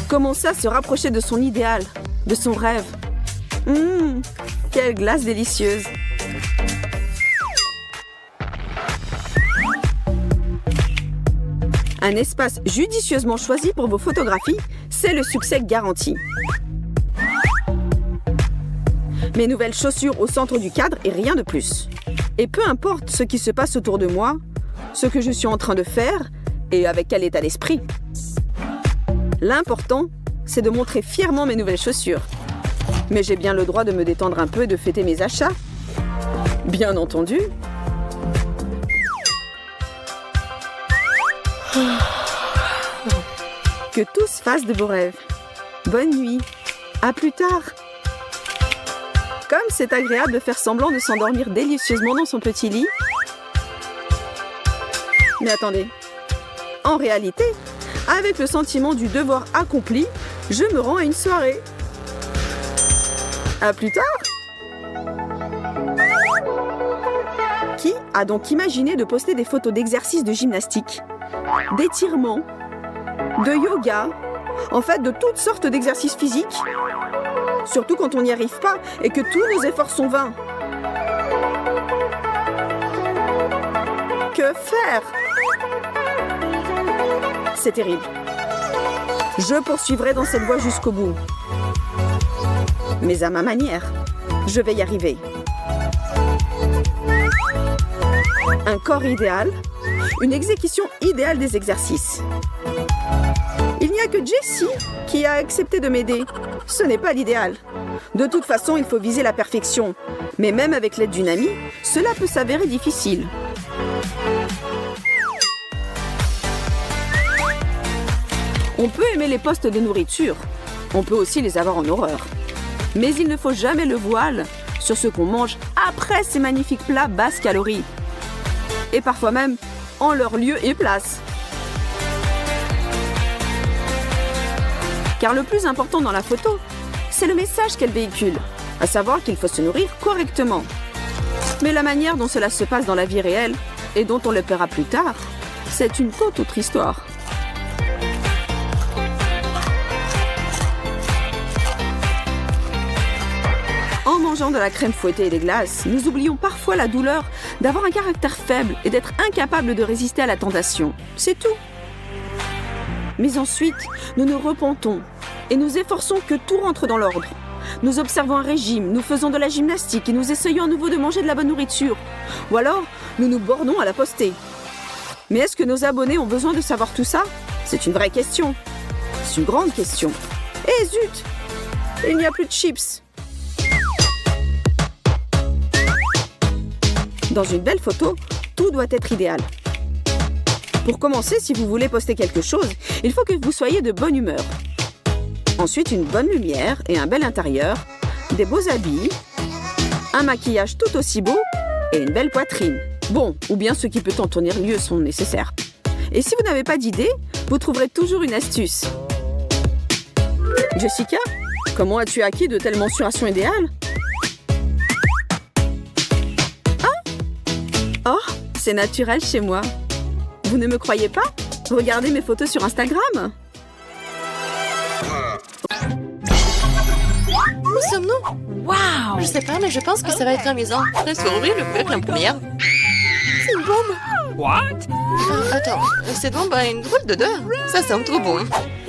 Commencer à se rapprocher de son idéal, de son rêve. Quelle glace délicieuse! Un espace judicieusement choisi pour vos photographies, c'est le succès garanti. Mes nouvelles chaussures au centre du cadre et rien de plus. Et peu importe ce qui se passe autour de moi, ce que je suis en train de faire et avec quel état d'esprit. L'important, c'est de montrer fièrement mes nouvelles chaussures. Mais j'ai bien le droit de me détendre un peu et de fêter mes achats. Bien entendu. Que tous fassent de beaux rêves. Bonne nuit. À plus tard. Comme c'est agréable de faire semblant de s'endormir délicieusement dans son petit lit. Mais attendez. En réalité, avec le sentiment du devoir accompli, je me rends à une soirée. À plus tard. Qui a donc imaginé de poster des photos d'exercices de gymnastique, d'étirements, de yoga, en fait de toutes sortes d'exercices physiques? Surtout quand on n'y arrive pas et que tous nos efforts sont vains. Que faire? C'est terrible. Je poursuivrai dans cette voie jusqu'au bout. Mais à ma manière, je vais y arriver. Un corps idéal, une exécution idéale des exercices. Il n'y a que Jessie qui a accepté de m'aider. Ce n'est pas l'idéal. De toute façon, il faut viser la perfection. Mais même avec l'aide d'une amie, cela peut s'avérer difficile. On peut aimer les postes de nourriture. On peut aussi les avoir en horreur. Mais il ne faut jamais le voile sur ce qu'on mange après ces magnifiques plats basses calories. Et parfois même en leur lieu et place. Car le plus important dans la photo, c'est le message qu'elle véhicule, à savoir qu'il faut se nourrir correctement. Mais la manière dont cela se passe dans la vie réelle et dont on le paiera plus tard, c'est une toute autre histoire. mangeant de la crème fouettée et des glaces, nous oublions parfois la douleur d'avoir un caractère faible et d'être incapable de résister à la tentation. C'est tout. Mais ensuite, nous nous repentons et nous efforçons que tout rentre dans l'ordre. Nous observons un régime, nous faisons de la gymnastique et nous essayons à nouveau de manger de la bonne nourriture. Ou alors, nous nous bornons à la poster. Mais est-ce que nos abonnés ont besoin de savoir tout ça? C'est une vraie question. C'est une grande question. Eh zut! Il n'y a plus de chips. Dans une belle photo, tout doit être idéal. Pour commencer, si vous voulez poster quelque chose, il faut que vous soyez de bonne humeur. Ensuite, une bonne lumière et un bel intérieur, des beaux habits, un maquillage tout aussi beau et une belle poitrine. Bon, ou bien ceux qui peuvent en tenir lieu sont nécessaires. Et si vous n'avez pas d'idée, vous trouverez toujours une astuce. Jessica, comment as-tu acquis de telles mensurations idéales? Ah! Oh, c'est naturel chez moi. Vous ne me croyez pas? Regardez mes photos sur Instagram. Où sommes-nous? Wow! Je sais pas, mais je pense que ça va être amusant. Reste sur ouvrir le couvercle en première. C'est une bombe! What? Attends, cette bombe a une drôle d'odeur. Ça sent trop bon.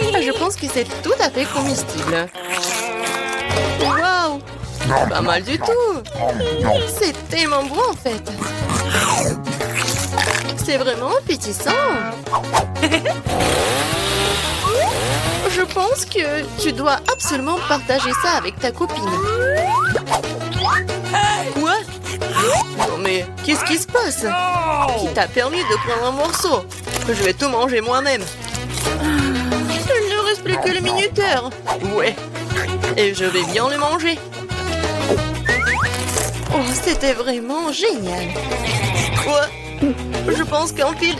Je pense que c'est tout à fait comestible. Waouh! Pas mal du tout! C'est tellement bon en fait! C'est vraiment appétissant! Je pense que tu dois absolument partager ça avec ta copine. Quoi? Non mais, qu'est-ce qui se passe? Qui t'a permis de prendre un morceau? Je vais tout manger moi-même. Il ne reste plus que le minuteur. Ouais. Et je vais bien le manger. Oh, c'était vraiment génial. Quoi? Je pense qu'un fil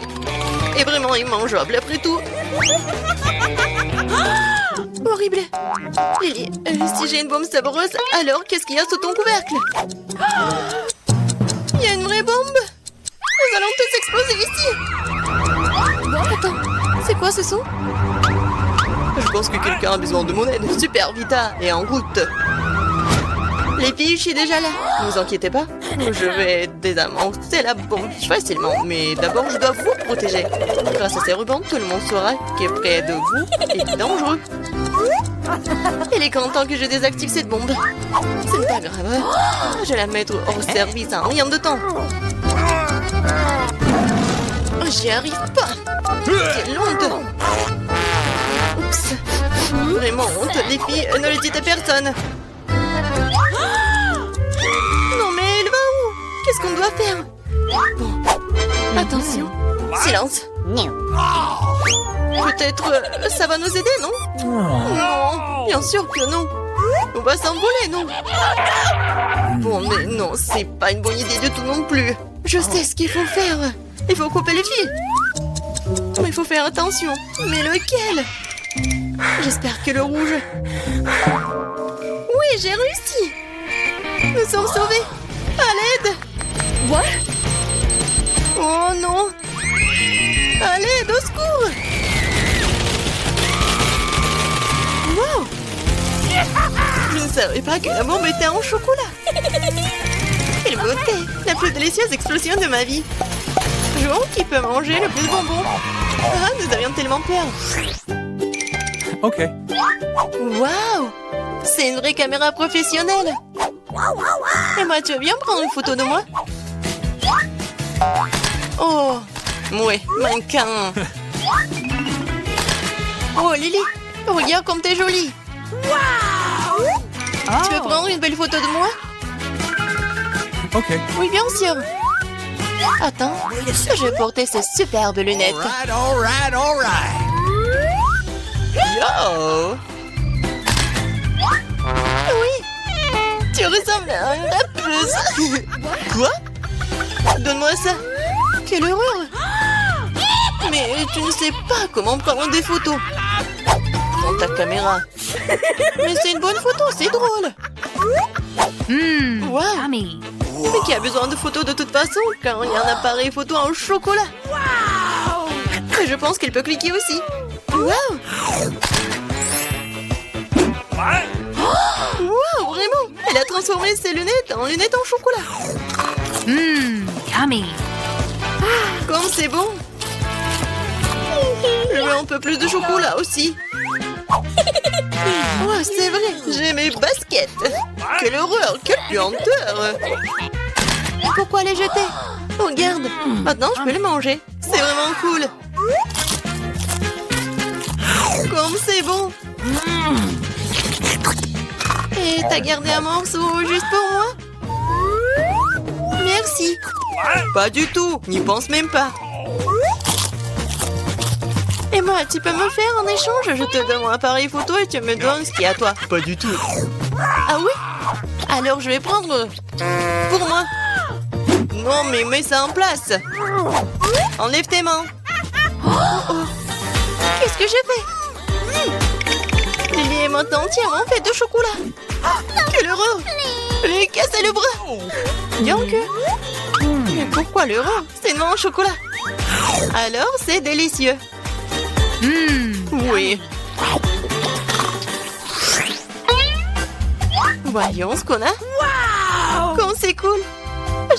est vraiment immangeable après tout. Horrible. Lily, si j'ai une bombe savoureuse, alors qu'est-ce qu'il y a sous ton couvercle? Il y a une vraie bombe. Nous allons tous exploser ici. Attends, c'est quoi ce son? Je pense que quelqu'un a besoin de mon aide. Super, Vita, et en route. Les filles, je suis déjà là. Ne vous inquiétez pas. Je vais désamorcer la bombe facilement. Mais d'abord, je dois vous protéger. Grâce à ces rubans, tout le monde saura qu'près de vous est dangereux. Il est content que je désactive cette bombe. C'est pas grave. Je vais la mettre hors service en rien de temps. J'y arrive pas. Quelle honte. Oups. Vraiment honte, les filles. Ne le dites à personne. Non mais elle va où? Qu'est-ce qu'on doit faire? Bon, attention, silence. Peut-être ça va nous aider, non? Non, bien sûr que non. On va s'envoler, non? Bon, mais non, c'est pas une bonne idée du tout non plus. Je sais ce qu'il faut faire. Il faut couper les fils. Mais il faut faire attention. Mais lequel? J'espère que le rouge. Oui, j'ai réussi. Nous sommes sauvés. À l'aide. What? Oh non. À l'aide, au secours. Wow. Je ne savais pas que la bombe était en chocolat. Quelle beauté. La plus délicieuse explosion de ma vie. Jouons qui peut manger le plus de bonbons. Ah, nous avions tellement peur. Ok. Waouh. C'est une vraie caméra professionnelle. Et moi, tu veux bien prendre une photo de moi? Oh, ouais, mannequin. Oh, Lily, regarde comme t'es jolie. Tu veux prendre une belle photo de moi? Ok. Oui, bien sûr. Attends, je vais porter ces superbes lunettes. Yo! Oui! Tu ressembles à une rappeuse! Quoi? Donne-moi ça! Quelle horreur! Mais tu ne sais pas comment prendre des photos! Prends ta caméra! Mais c'est une bonne photo, c'est drôle! Wow! Yummy. Mais qui a besoin de photos de toute façon quand il y a un appareil photo en chocolat? Et je pense qu'elle peut cliquer aussi! Wow! What? Wow, vraiment! Elle a transformé ses lunettes en lunettes en chocolat. Yummy. Comme c'est bon. Je veux un peu plus de chocolat aussi. Oh, c'est vrai, j'ai mes baskets. Quelle horreur, quelle puanteur. Pourquoi les jeter? Regarde, maintenant je peux les manger. C'est vraiment cool. Comme c'est bon. Et t'as gardé un morceau juste pour moi? Merci. Pas du tout, n'y pense même pas. Et moi, tu peux me faire en échange? Je te donne mon appareil photo et tu me donnes ce qui est à toi. Pas du tout. Ah oui? Alors je vais prendre pour moi. Non, mais mets ça en place. Enlève tes mains. Oh. Qu'est-ce que j'ai fait? Lily est maintenant entièrement faite de chocolat. Quelle horreur! Je lui ai cassé le bras. Bien que... Mais pourquoi l'horreur? C'est noir en chocolat. Alors, c'est délicieux. Oui. Voyons ce qu'on a. Comme c'est cool.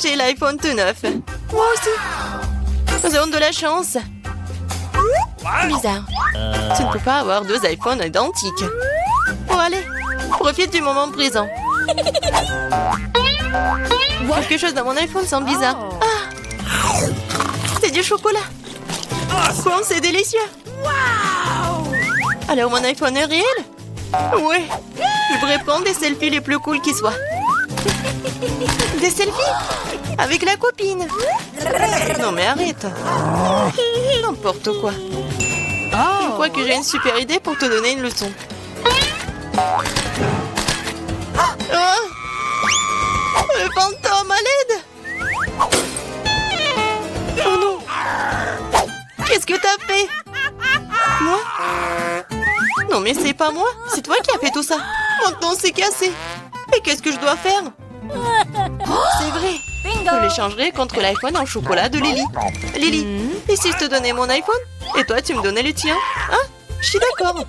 J'ai l'iPhone tout neuf. Moi aussi. Nous avons de la chance. Bizarre. Tu ne peux pas avoir deux iPhones identiques. Bon, allez. Profite du moment présent. Quelque chose dans mon iPhone semble bizarre. Ah, c'est du chocolat. Comme c'est délicieux. Alors mon iPhone est réel? Oui. Je pourrais prendre des selfies les plus cool qui soient. Des selfies? Avec la copine. Non mais arrête. N'importe quoi. Je crois que j'ai une super idée pour te donner une leçon. Oh, le fantôme, à l'aide! Oh non! Qu'est-ce que t'as fait? Moi? Non mais c'est pas moi, c'est toi qui as fait tout ça. Maintenant c'est cassé. Et qu'est-ce que je dois faire? C'est vrai. Je l'échangerai contre l'iPhone en chocolat de Lily. Lily, et si je te donnais mon iPhone? Et toi tu me donnais le tien? Hein? Je suis d'accord.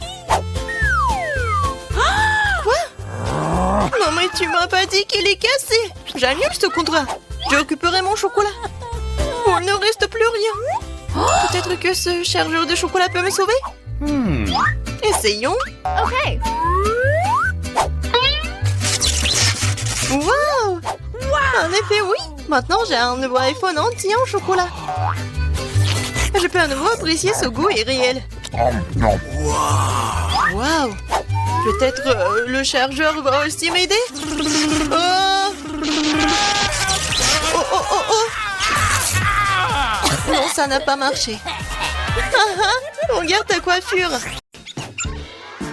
Non mais tu m'as pas dit qu'il est cassé. J'annule ce contrat. Je récupérerai mon chocolat. Oh, il ne reste plus rien. Peut-être que ce chargeur de chocolat peut me sauver? Essayons. Ok. Wow! En effet, oui. Maintenant, j'ai un nouveau iPhone entier en chocolat. Je peux à nouveau apprécier ce goût irréel. Wow! Peut-être le chargeur va aussi m'aider? Oh! Oh, oh, oh, oh! Non, ça n'a pas marché. Regarde ta coiffure.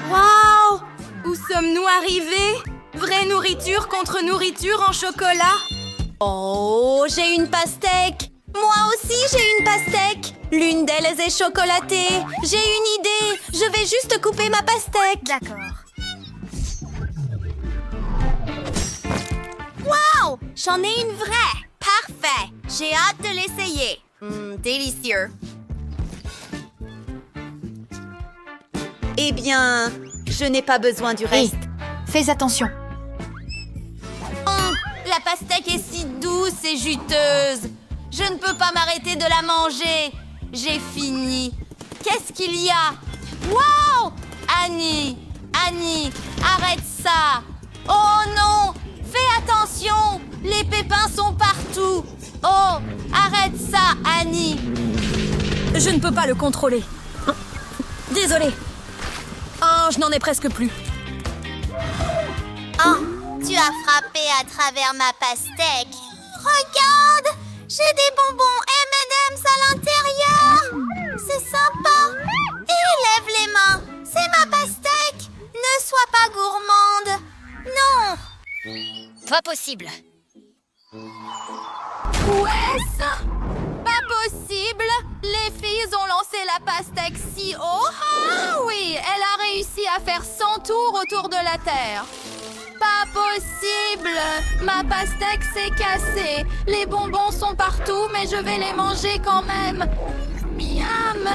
Waouh! Où sommes-nous arrivés? Vraie nourriture contre nourriture en chocolat? Oh, j'ai une pastèque! Moi aussi, j'ai une pastèque! L'une d'elles est chocolatée. J'ai une idée! Je vais juste couper ma pastèque. D'accord. Waouh! J'en ai une vraie! Parfait! J'ai hâte de l'essayer. Délicieux. Eh bien, je n'ai pas besoin du reste. Fais attention. La pastèque est si douce et juteuse. Je ne peux pas m'arrêter de la manger. J'ai fini. Qu'est-ce qu'il y a? Wow! Annie! Annie! Arrête ça! Oh non! Fais attention! Les pépins sont partout! Oh! Arrête ça, Annie! Je ne peux pas le contrôler. Désolée. Oh, je n'en ai presque plus. Oh! Tu as frappé à travers ma pastèque. Regarde! J'ai des bonbons M&M's à l'intérieur. C'est sympa. Et lève les mains. C'est ma pastèque. Ne sois pas gourmande. Non. Pas possible. Ouais, ça. Pas possible. Les filles ont lancé la pastèque si haut. Ah oui, elle a réussi à faire 100 tours autour de la Terre. Pas possible! Ma pastèque s'est cassée. Les bonbons sont partout, mais je vais les manger quand même. Miam!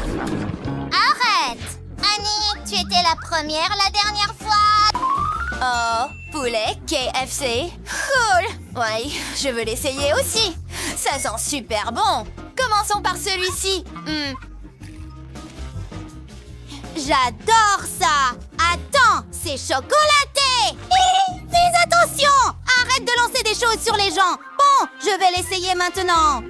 Arrête! Annie, tu étais la première la dernière fois. Oh, Poulet KFC. Cool. Ouais, je veux l'essayer aussi. Ça sent super bon. Commençons par celui-ci. J'adore ça. Attends, c'est chocolaté. Fais attention. Arrête de lancer des choses sur les gens. Bon, je vais l'essayer maintenant.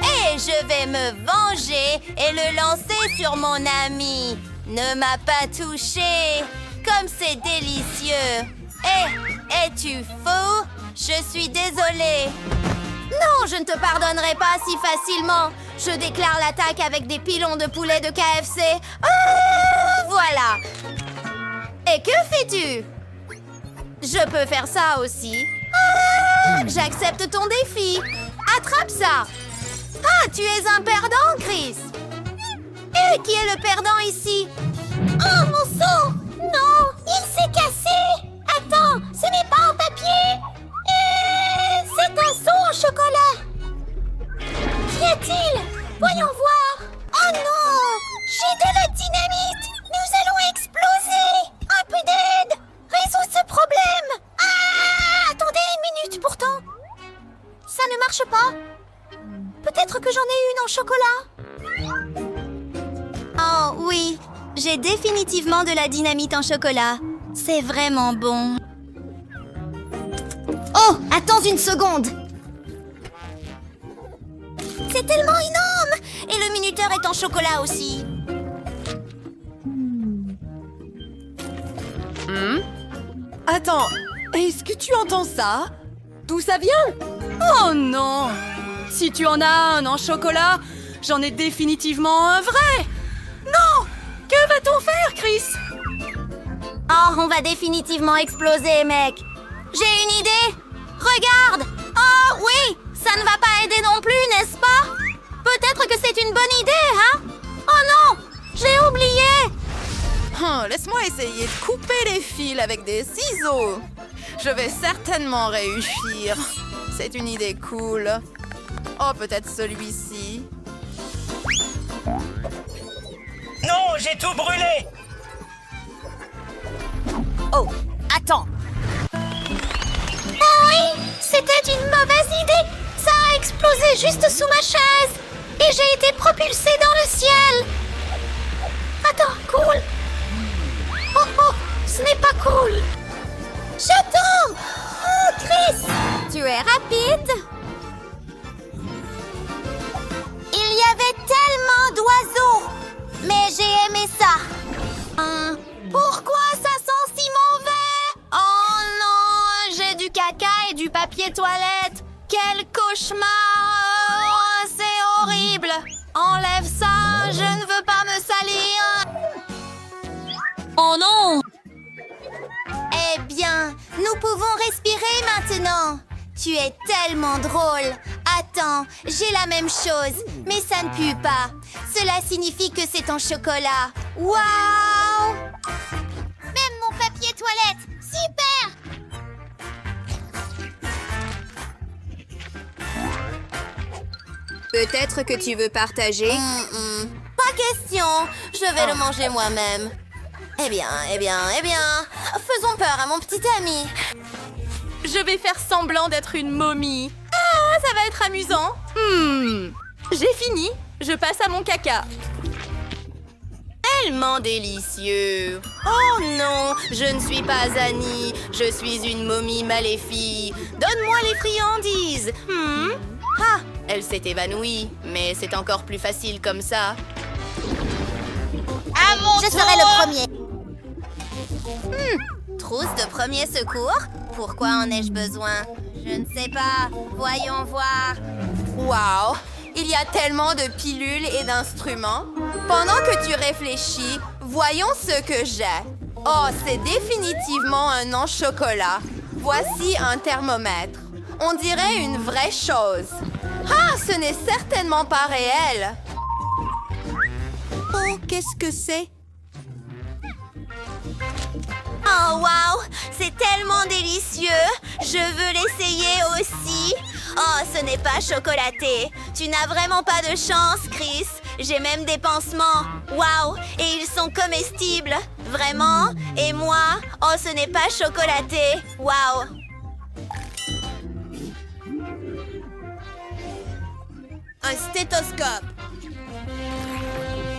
Et je vais me venger et le lancer sur mon ami. Ne m'a pas touché. Comme c'est délicieux. Es-tu fou? Je suis désolée. Non, je ne te pardonnerai pas si facilement. Je déclare l'attaque avec des pilons de poulet de KFC. Voilà. Et que fais-tu? Je peux faire ça aussi. J'accepte ton défi. Attrape ça. Ah, tu es un perdant, Chris. Et qui est le perdant ici? Oh, mon seau! Non, il s'est cassé. Attends, ce n'est pas un papier. C'est un seau en chocolat. Qu'y a-t-il? Voyons voir. Oh non! J'ai de la dynamite. Nous allons exploser. Un peu d'aide. Résous ce problème. Ah! Attendez une minute pourtant. Ça ne marche pas. Peut-être que j'en ai une en chocolat. Oh oui, j'ai définitivement de la dynamite en chocolat. C'est vraiment bon. Oh, attends une seconde. C'est tellement énorme. Et le minuteur est en chocolat aussi. Attends, est-ce que tu entends ça? D'où ça vient? Oh non! Si tu en as un en chocolat, j'en ai définitivement un vrai! Non! Que va-t-on faire, Chris? Oh, on va définitivement exploser, mec. J'ai une idée. Regarde. Oh oui, ça ne va pas aider non plus, n'est-ce pas? Peut-être que c'est une bonne idée, hein? Oh non, j'ai oublié. Laisse-moi essayer de couper les fils avec des ciseaux. Je vais certainement réussir. C'est une idée cool. Oh, peut-être celui-ci. Non, j'ai tout brûlé! Oh, attends. Oui, c'était une mauvaise idée. Ça a explosé juste sous ma chaise. Et j'ai été propulsée dans le ciel. Attends, cool. Oh, ce n'est pas cool. Je tombe. Oh, Chris, tu es rapide. Il y avait tellement d'oiseaux. Mais j'ai aimé ça. Pourquoi ça sent si mauvais? Oh non, j'ai du caca et du papier toilette. Quel cauchemar! Oh, c'est horrible. Enlève ça, je ne veux pas me salir. Oh non! Eh bien, nous pouvons respirer maintenant. Tu es tellement drôle. Attends, j'ai la même chose, mais ça ne pue pas. Cela signifie que c'est en chocolat. Waouh! Même mon papier toilette. Super! Peut-être que tu veux partager? Pas question. Je vais le manger moi-même. Eh bien. Faisons peur à mon petit ami. Je vais faire semblant d'être une momie. Ah, ça va être amusant. J'ai fini. Je passe à mon caca. Tellement délicieux. Oh non, je ne suis pas Annie. Je suis une momie maléfique. Donne-moi les friandises. Ah, elle s'est évanouie, mais c'est encore plus facile comme ça. Je serai le premier. Trousse de premier secours? Pourquoi en ai-je besoin? Je ne sais pas. Voyons voir. Waouh! Il y a tellement de pilules et d'instruments. Pendant que tu réfléchis, voyons ce que j'ai. Oh, c'est définitivement un en chocolat. Voici un thermomètre. On dirait une vraie chose. Ah, ce n'est certainement pas réel. Oh, qu'est-ce que c'est? Oh wow, c'est tellement délicieux. Je veux l'essayer aussi. Oh, ce n'est pas chocolaté. Tu n'as vraiment pas de chance, Chris. J'ai même des pansements. Waouh, et ils sont comestibles. Vraiment? Et moi? Oh, ce n'est pas chocolaté. Waouh. Un stéthoscope.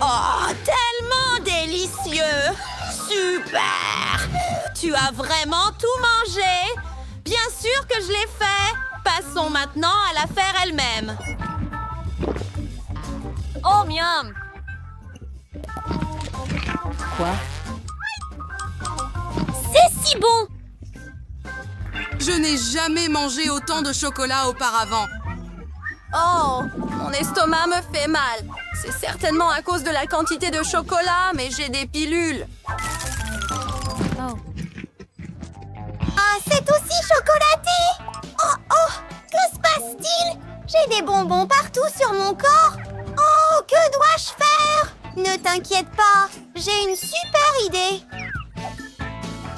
Oh, tellement délicieux! Super! Tu as vraiment tout mangé? Bien sûr que je l'ai fait! Passons maintenant à l'affaire elle-même. Oh, miam! Quoi? C'est si bon! Je n'ai jamais mangé autant de chocolat auparavant. Oh, mon estomac me fait mal. C'est certainement à cause de la quantité de chocolat, mais j'ai des pilules. Ah, c'est aussi chocolaté! Oh, oh! Que se passe-t-il? J'ai des bonbons partout sur mon corps! Oh, que dois-je faire? Ne t'inquiète pas, j'ai une super idée!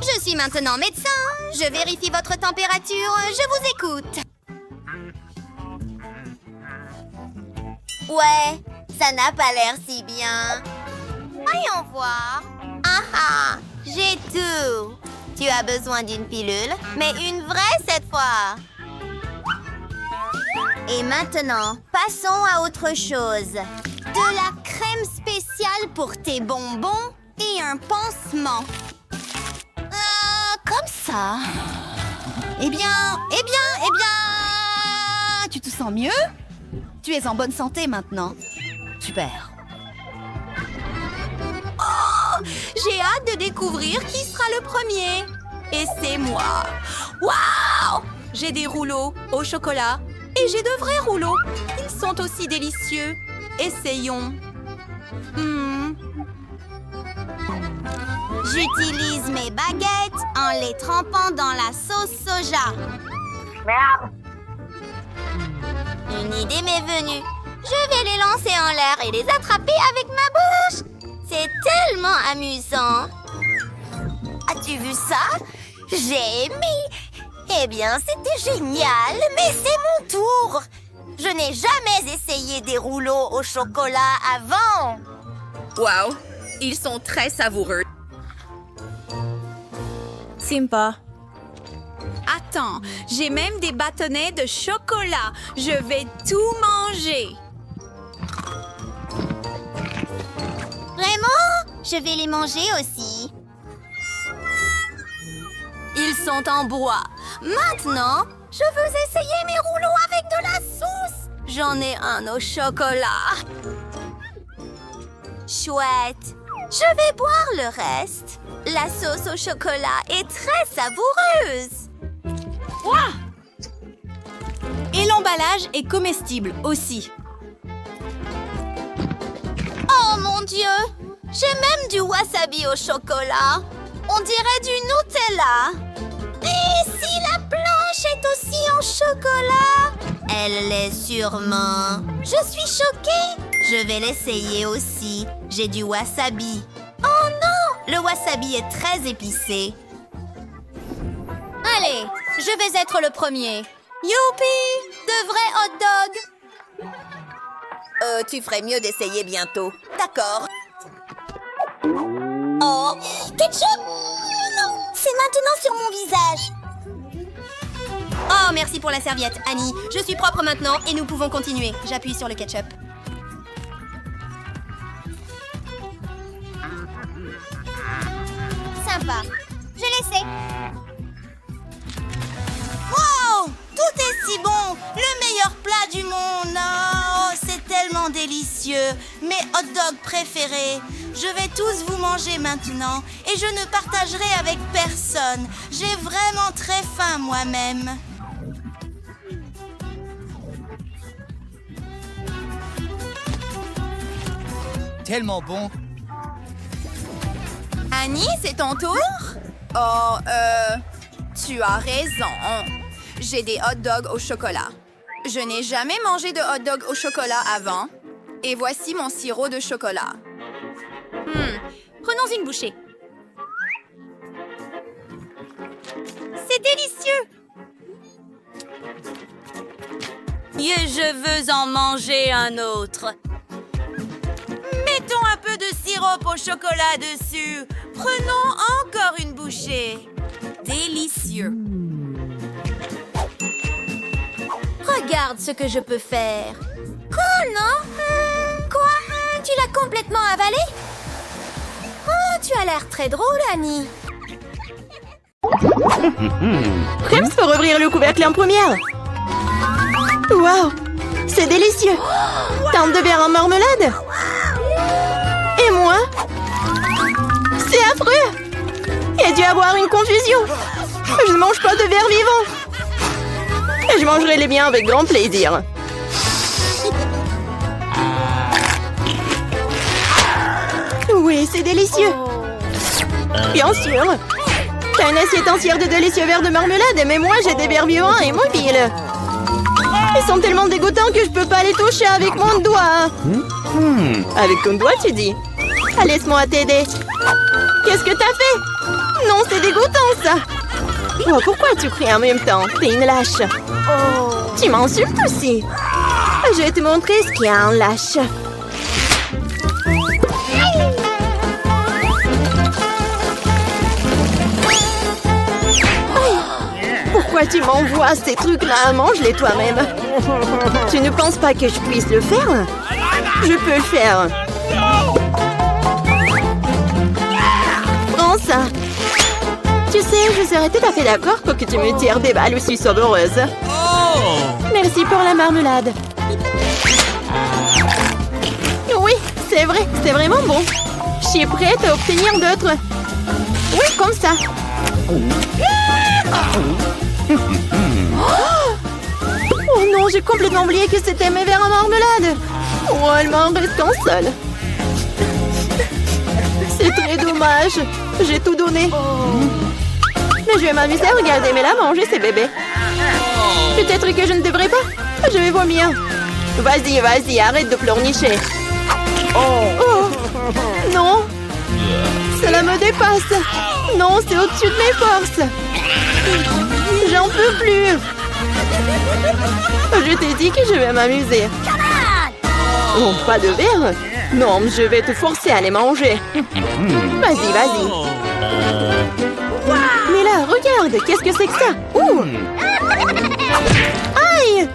Je suis maintenant médecin, je vérifie votre température, je vous écoute. Ouais, ça n'a pas l'air si bien. Voyons voir. Ah ah, j'ai tout. Tu as besoin d'une pilule, mais une vraie cette fois. Et maintenant, passons à autre chose. De la crème spéciale pour tes bonbons et un pansement. Comme ça. Eh bien... Tu te sens mieux? Tu es en bonne santé maintenant. Super. Oh, j'ai hâte de découvrir qui sera le premier. Et c'est moi. Waouh! J'ai des rouleaux au chocolat et j'ai de vrais rouleaux. Ils sont aussi délicieux. Essayons. J'utilise mes baguettes en les trempant dans la sauce soja. Une idée m'est venue. Je vais les lancer en l'air et les attraper avec ma bouche. C'est tellement amusant. As-tu vu ça? J'ai aimé. Eh bien, c'était génial, mais c'est mon tour. Je n'ai jamais essayé des rouleaux au chocolat avant. Wow, ils sont très savoureux. Sympa. Attends, j'ai même des bâtonnets de chocolat. Je vais tout manger. Vraiment? Je vais les manger aussi. Ils sont en bois. Maintenant, je veux essayer mes rouleaux avec de la sauce. J'en ai un au chocolat. Chouette. Je vais boire le reste. La sauce au chocolat est très savoureuse. Et l'emballage est comestible aussi. Oh mon Dieu! J'ai même du wasabi au chocolat. On dirait du Nutella. Et si la planche est aussi en chocolat? Elle l'est sûrement. Je suis choquée. Je vais l'essayer aussi. J'ai du wasabi. Oh non! Le wasabi est très épicé. Allez, je vais être le premier. Youpi! De vrais hot dogs! Tu ferais mieux d'essayer bientôt. D'accord. Oh, ketchup! Non, c'est maintenant sur mon visage. Oh, merci pour la serviette, Annie. Je suis propre maintenant et nous pouvons continuer. J'appuie sur le ketchup. Sympa. Je l'essaie. Wow! Tout est si bon! Le meilleur plat du monde! Oh, c'est tellement délicieux! Mes hot dogs préférés! Je vais tous vous manger maintenant et je ne partagerai avec personne. J'ai vraiment très faim moi-même. Tellement bon. Annie, c'est ton tour? Oh, tu as raison. J'ai des hot dogs au chocolat. Je n'ai jamais mangé de hot dog au chocolat avant. Et voici mon sirop de chocolat. Prenons une bouchée. C'est délicieux! Et je veux en manger un autre. Mettons un peu de sirop au chocolat dessus. Prenons encore une bouchée. Délicieux. Regarde ce que je peux faire. Cool, non? Quoi? Tu l'as complètement avalé? Oh, tu as l'air très drôle, Annie. Prems pour ouvrir le couvercle en première. Wow, c'est délicieux. Tente de verre en marmelade. Et moi? C'est affreux. Il y a dû avoir une confusion. Je ne mange pas de verre vivant. Et je mangerai les miens avec grand plaisir. Oui, c'est délicieux. Bien sûr. T'as une assiette entière de délicieux verres de marmelade, mais moi j'ai des verres vivants et mobiles. Ils sont tellement dégoûtants que je peux pas les toucher avec mon doigt. Avec ton doigt, tu dis? Ah, laisse-moi t'aider. Qu'est-ce que t'as fait? Non, c'est dégoûtant, ça. Oh, pourquoi tu cries en même temps? T'es une lâche. Tu m'insultes aussi. Je vais te montrer ce qu'il y a en lâche. Pourquoi tu m'envoies ces trucs-là? Mange-les toi-même. Tu ne penses pas que je puisse le faire? Je peux le faire. Prends ça. Tu sais, je serais tout à fait d'accord pour que tu me tires des balles aussi sauveureuse. Merci pour la marmelade. Oui, c'est vrai, c'est vraiment bon. Je suis prête à obtenir d'autres. Oui, comme ça. Oh non, j'ai complètement oublié que c'était mes verres en marmelade. Oh, il m'en reste qu'un seul. C'est très dommage. J'ai tout donné. Mais je vais m'amuser à regarder Mela manger ses bébés. Peut-être que je ne devrais pas. Je vais vomir. Vas-y, vas-y, arrête de pleurnicher. Oh, non. Cela me dépasse. Non, c'est au-dessus de mes forces. J'en peux plus. Je t'ai dit que je vais m'amuser. Oh, pas de verre? Non, je vais te forcer à les manger. Vas-y, vas-y. Mais là, regarde, qu'est-ce que c'est que ça? Ouh. Aïe!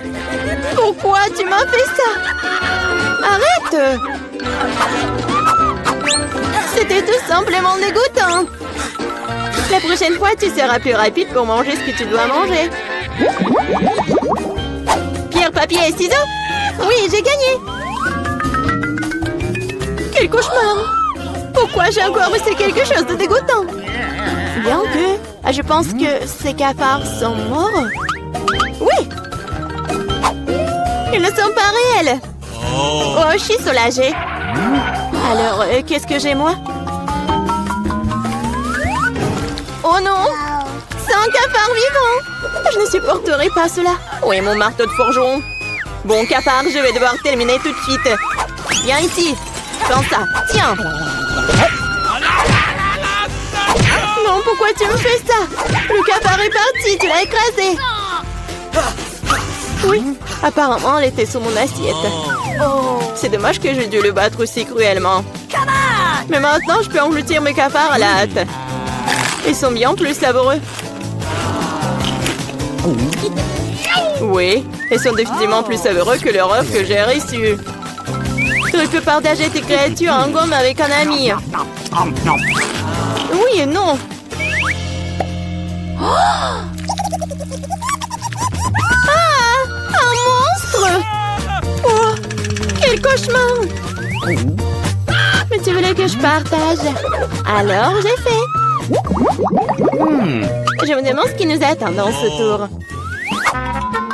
Pourquoi tu m'as fait ça? Arrête! C'était tout simplement dégoûtant. La prochaine fois, tu seras plus rapide pour manger ce que tu dois manger. Pierre, papier et ciseaux? Oui, j'ai gagné. Quel cauchemar! Pourquoi j'ai encore fait quelque chose de dégoûtant? Bien que, je pense que ces cafards sont morts. Oui! Ils ne sont pas réels. Oh, je suis soulagée. Alors, qu'est-ce que j'ai, moi? Oh non! C'est un cafard vivant! Je ne supporterai pas cela. Où est mon marteau de forgeron? Bon, cafard, je vais devoir terminer tout de suite. Viens ici. Prends ça. Tiens. Non, pourquoi tu me fais ça? Le cafard est parti, tu l'as écrasé. Oui, apparemment, elle était sous mon assiette. Oh, c'est dommage que j'ai dû le battre aussi cruellement. Mais maintenant, je peux engloutir mes cafards à la hâte. Ils sont bien plus savoureux. Oui, ils sont définitivement plus savoureux que leur offre que j'ai reçue. Tu peux partager tes créatures en gomme avec un ami. Oui et non. Ah! Un monstre! Oh, quel cauchemar! Mais tu voulais que je partage. Alors, j'ai fait. Je me demande ce qui nous attend dans ce tour.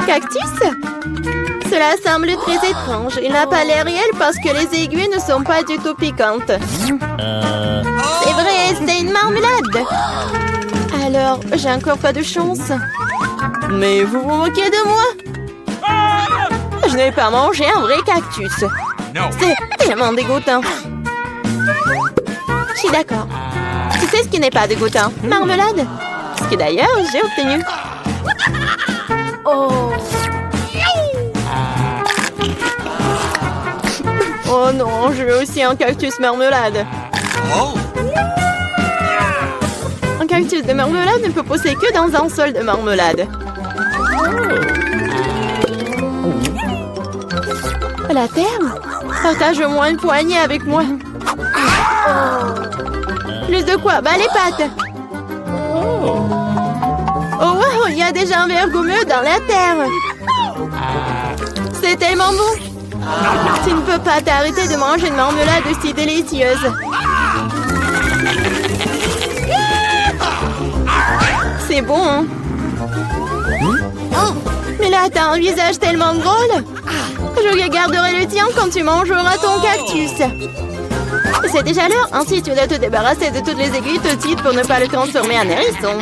Cactus? Cela semble très étrange. Il n'a pas l'air réel parce que les aiguilles ne sont pas du tout piquantes. C'est vrai, c'est une marmelade. Alors, j'ai encore pas de chance. Mais vous vous moquez de moi? Je n'ai pas mangé un vrai cactus. C'est tellement dégoûtant. Je suis d'accord. Tu sais ce qui n'est pas dégoûtant? Marmelade. Ce que d'ailleurs, j'ai obtenu. Oh. Oh non, je veux aussi un cactus marmelade. Un cactus de marmelade ne peut pousser que dans un sol de marmelade. La terre? Partage au moins une poignée avec moi. Plus de quoi? Bah les pattes. Oh wow, il y a déjà un verre gommeux dans la terre. C'est tellement bon. Tu ne peux pas t'arrêter de manger une marmelade aussi délicieuse. C'est bon, hein? Mais là, t'as un visage tellement drôle. Je garderai le tien quand tu mangeras ton cactus. C'est déjà l'heure, ainsi tu dois te débarrasser de toutes les aiguilles petites pour ne pas le transformer en hérisson.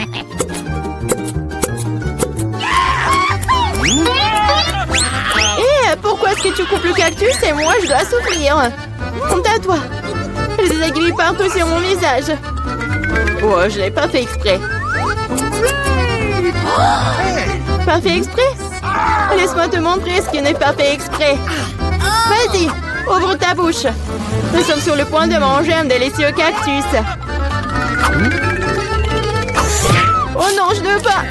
Et pourquoi est-ce que tu coupes le cactus et moi je dois souffrir? Honte à toi. J'ai des aiguilles partout sur mon visage. Oh, je l'ai pas fait exprès. Pas fait exprès? Laisse-moi te montrer ce qui n'est pas fait exprès. Vas-y, ouvre ta bouche. Nous sommes sur le point de manger un délicieux cactus. Oh non, je ne veux pas.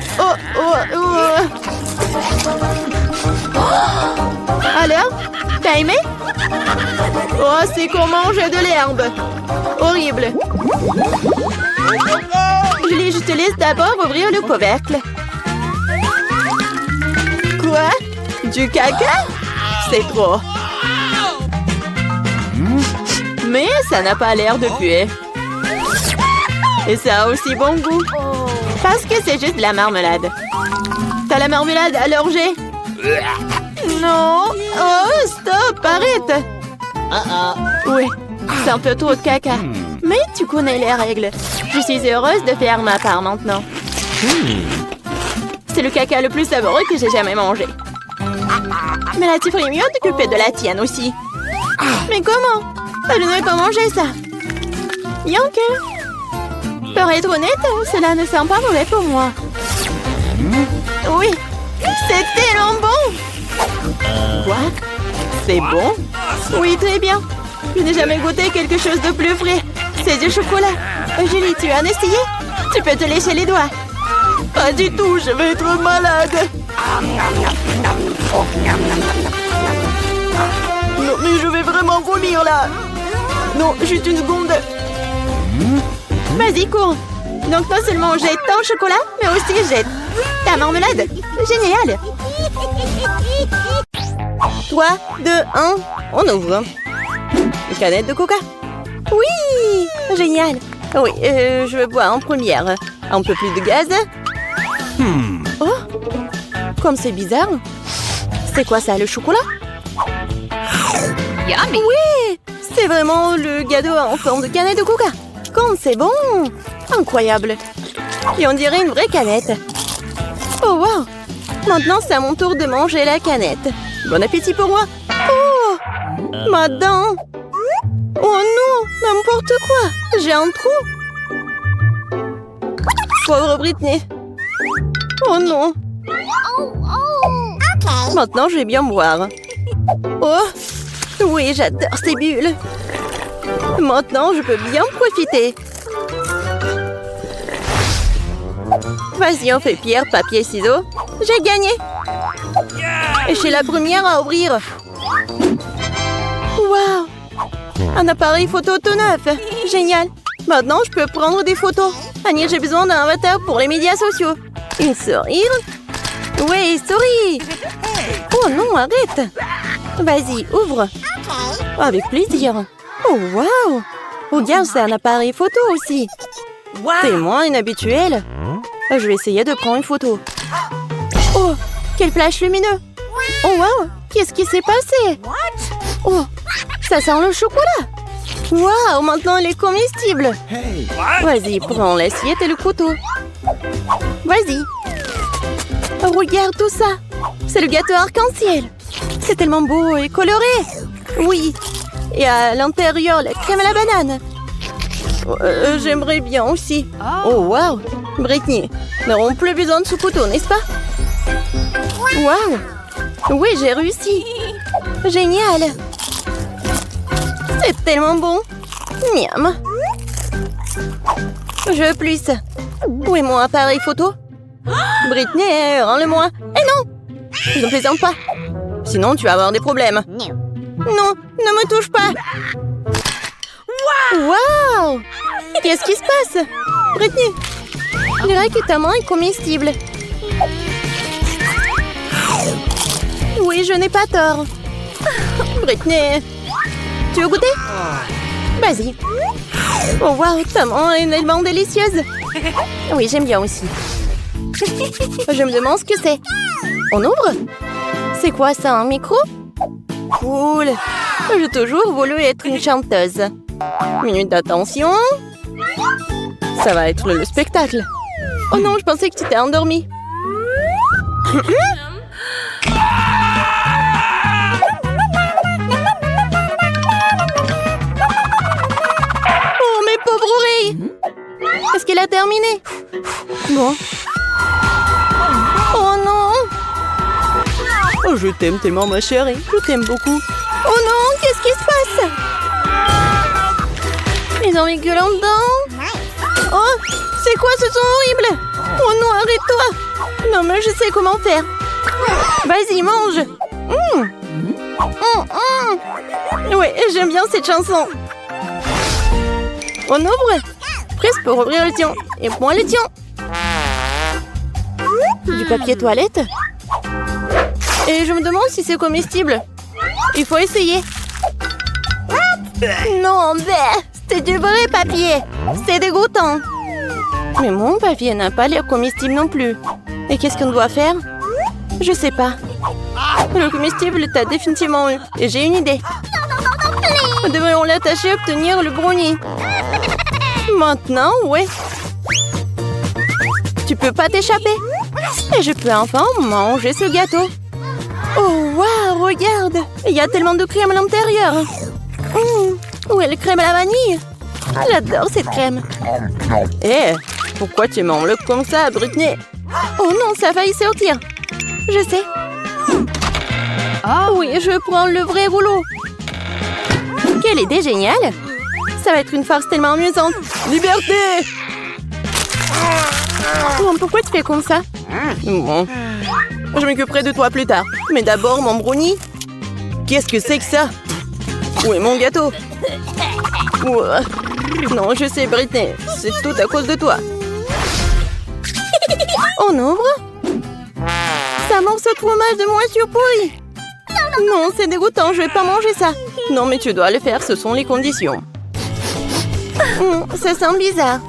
Alors, t'as aimé? Oh, c'est qu'on mange de l'herbe. Horrible. Julie, je te laisse d'abord ouvrir le couvercle. Quoi? Du caca? C'est trop. Mais ça n'a pas l'air de puer. Et ça a aussi bon goût. Parce que c'est juste de la marmelade. T'as la marmelade à l'orgeat? Non. Oh, stop, arrête. Oui, c'est un peu trop de caca. Mais tu connais les règles. Je suis heureuse de faire ma part maintenant. C'est le caca le plus savoureux que j'ai jamais mangé. Mais là, tu ferais mieux de t'occuper de la tienne aussi. Mais comment? Je ne vais pas manger ça. Bien que... Pour être honnête, cela ne sent pas mauvais pour moi. Oui, c'est tellement bon. Quoi? C'est bon? Oui, très bien. Je n'ai jamais goûté quelque chose de plus frais. C'est du chocolat. Julie, tu as essayé? Tu peux te lécher les doigts. Pas du tout, je vais être malade. Non, mais je vais vraiment vomir là. Non, juste une seconde. Vas-y, cours. Donc non seulement jette ton chocolat, mais aussi jette ta marmelade. Génial. 3, 2, 1, on ouvre. Une canette de coca. Oui, génial. Oui, je vais boire en première. Un peu plus de gaz. Oh, comme c'est bizarre. C'est quoi ça, le chocolat? Oui, c'est vraiment le gâteau en forme de canette de coca. Comme c'est bon. Incroyable. Et on dirait une vraie canette. Oh, wow. Maintenant, c'est à mon tour de manger la canette. Bon appétit pour moi. Oh, ma dent. Oh non, n'importe quoi. J'ai un trou. Pauvre Britney. Oh non. Maintenant, je vais bien boire. Oh, oui, j'adore ces bulles. Maintenant, je peux bien profiter. Vas-y, on fait pierre, papier, ciseaux. J'ai gagné. Et je suis la première à ouvrir. Waouh! Un appareil photo tout neuf. Génial. Maintenant, je peux prendre des photos. Annie, j'ai besoin d'un avatar pour les médias sociaux. Une sourire. Oui, souris. Oh non, arrête. Vas-y, ouvre. Avec plaisir. Oh, waouh. Regarde, c'est un appareil photo aussi. Témoin inhabituel. Je vais essayer de prendre une photo. Oh, quel flash lumineux. Oh, waouh. Qu'est-ce qui s'est passé? Oh, ça sent le chocolat. Waouh, maintenant il est comestible. Vas-y, prends l'assiette et le couteau. Vas-y. Regarde tout ça. C'est le gâteau arc-en-ciel. C'est tellement beau et coloré. Oui. Et à l'intérieur, la crème à la banane. J'aimerais bien aussi. Oh, waouh. Britney, nous n'aurons plus besoin de ce couteau, n'est-ce pas? Waouh. Oui, j'ai réussi. Génial. C'est tellement bon. Miam. Je veux plus. Où est mon appareil photo? Britney, rends-le-moi. Eh non! Je ne plaisante pas. Sinon, tu vas avoir des problèmes. Non, ne me touche pas. Waouh! Qu'est-ce qui se passe? Britney, je dirais que ta main est comestible. Oui, je n'ai pas tort. Britney, tu veux goûter? Vas-y. Oh waouh, ta main est tellement délicieuse. Oui, j'aime bien aussi. Je me demande ce que c'est. On ouvre? C'est quoi ça, un micro? Cool. J'ai toujours voulu être une chanteuse. Minute d'attention. Ça va être le spectacle. Oh non, je pensais que tu t'es endormie. Oh, mes pauvres oreilles. Est-ce qu'elle a terminé? Bon. Oh non. Oh, je t'aime tellement, ma chérie. Je t'aime beaucoup. Oh non, qu'est-ce qui se passe? Ils ont vécu là-dedans. Oh, c'est quoi ce son horrible? Oh non, arrête-toi. Non, mais je sais comment faire. Vas-y, mange. Oui, j'aime bien cette chanson. On ouvre. Presse pour ouvrir le tien. Et point le tien. Du papier toilette. Et je me demande si c'est comestible. Il faut essayer. Non, c'est du vrai papier. C'est dégoûtant. Mais mon papier n'a pas l'air comestible non plus. Et qu'est-ce qu'on doit faire? Je sais pas. Le comestible t'a définitivement eu. Et j'ai une idée. Nous devrions l'attacher à obtenir le brownie. Maintenant, ouais. Tu peux pas t'échapper. Et je peux enfin manger ce gâteau. Oh, waouh, regarde. Il y a tellement de crème à l'intérieur. Où est la crème à la vanille? J'adore cette crème. Eh, pourquoi tu m'enlèves comme ça, Britney? Oh non, ça a failli sortir. Je sais. Oui, je prends le vrai rouleau. Quelle idée géniale. Ça va être une farce tellement amusante. Liberté! Oh, pourquoi tu fais comme ça? Bon, je m'occuperai de toi plus tard. Mais d'abord, mon brownie. Qu'est-ce que c'est que ça? Où est mon gâteau? Non, je sais, Britney. C'est tout à cause de toi. On ouvre? C'est un morceau de fromage de moisissure pourrie. Non, c'est dégoûtant, je vais pas manger ça. Non, mais tu dois le faire, ce sont les conditions. Ça sent bizarre.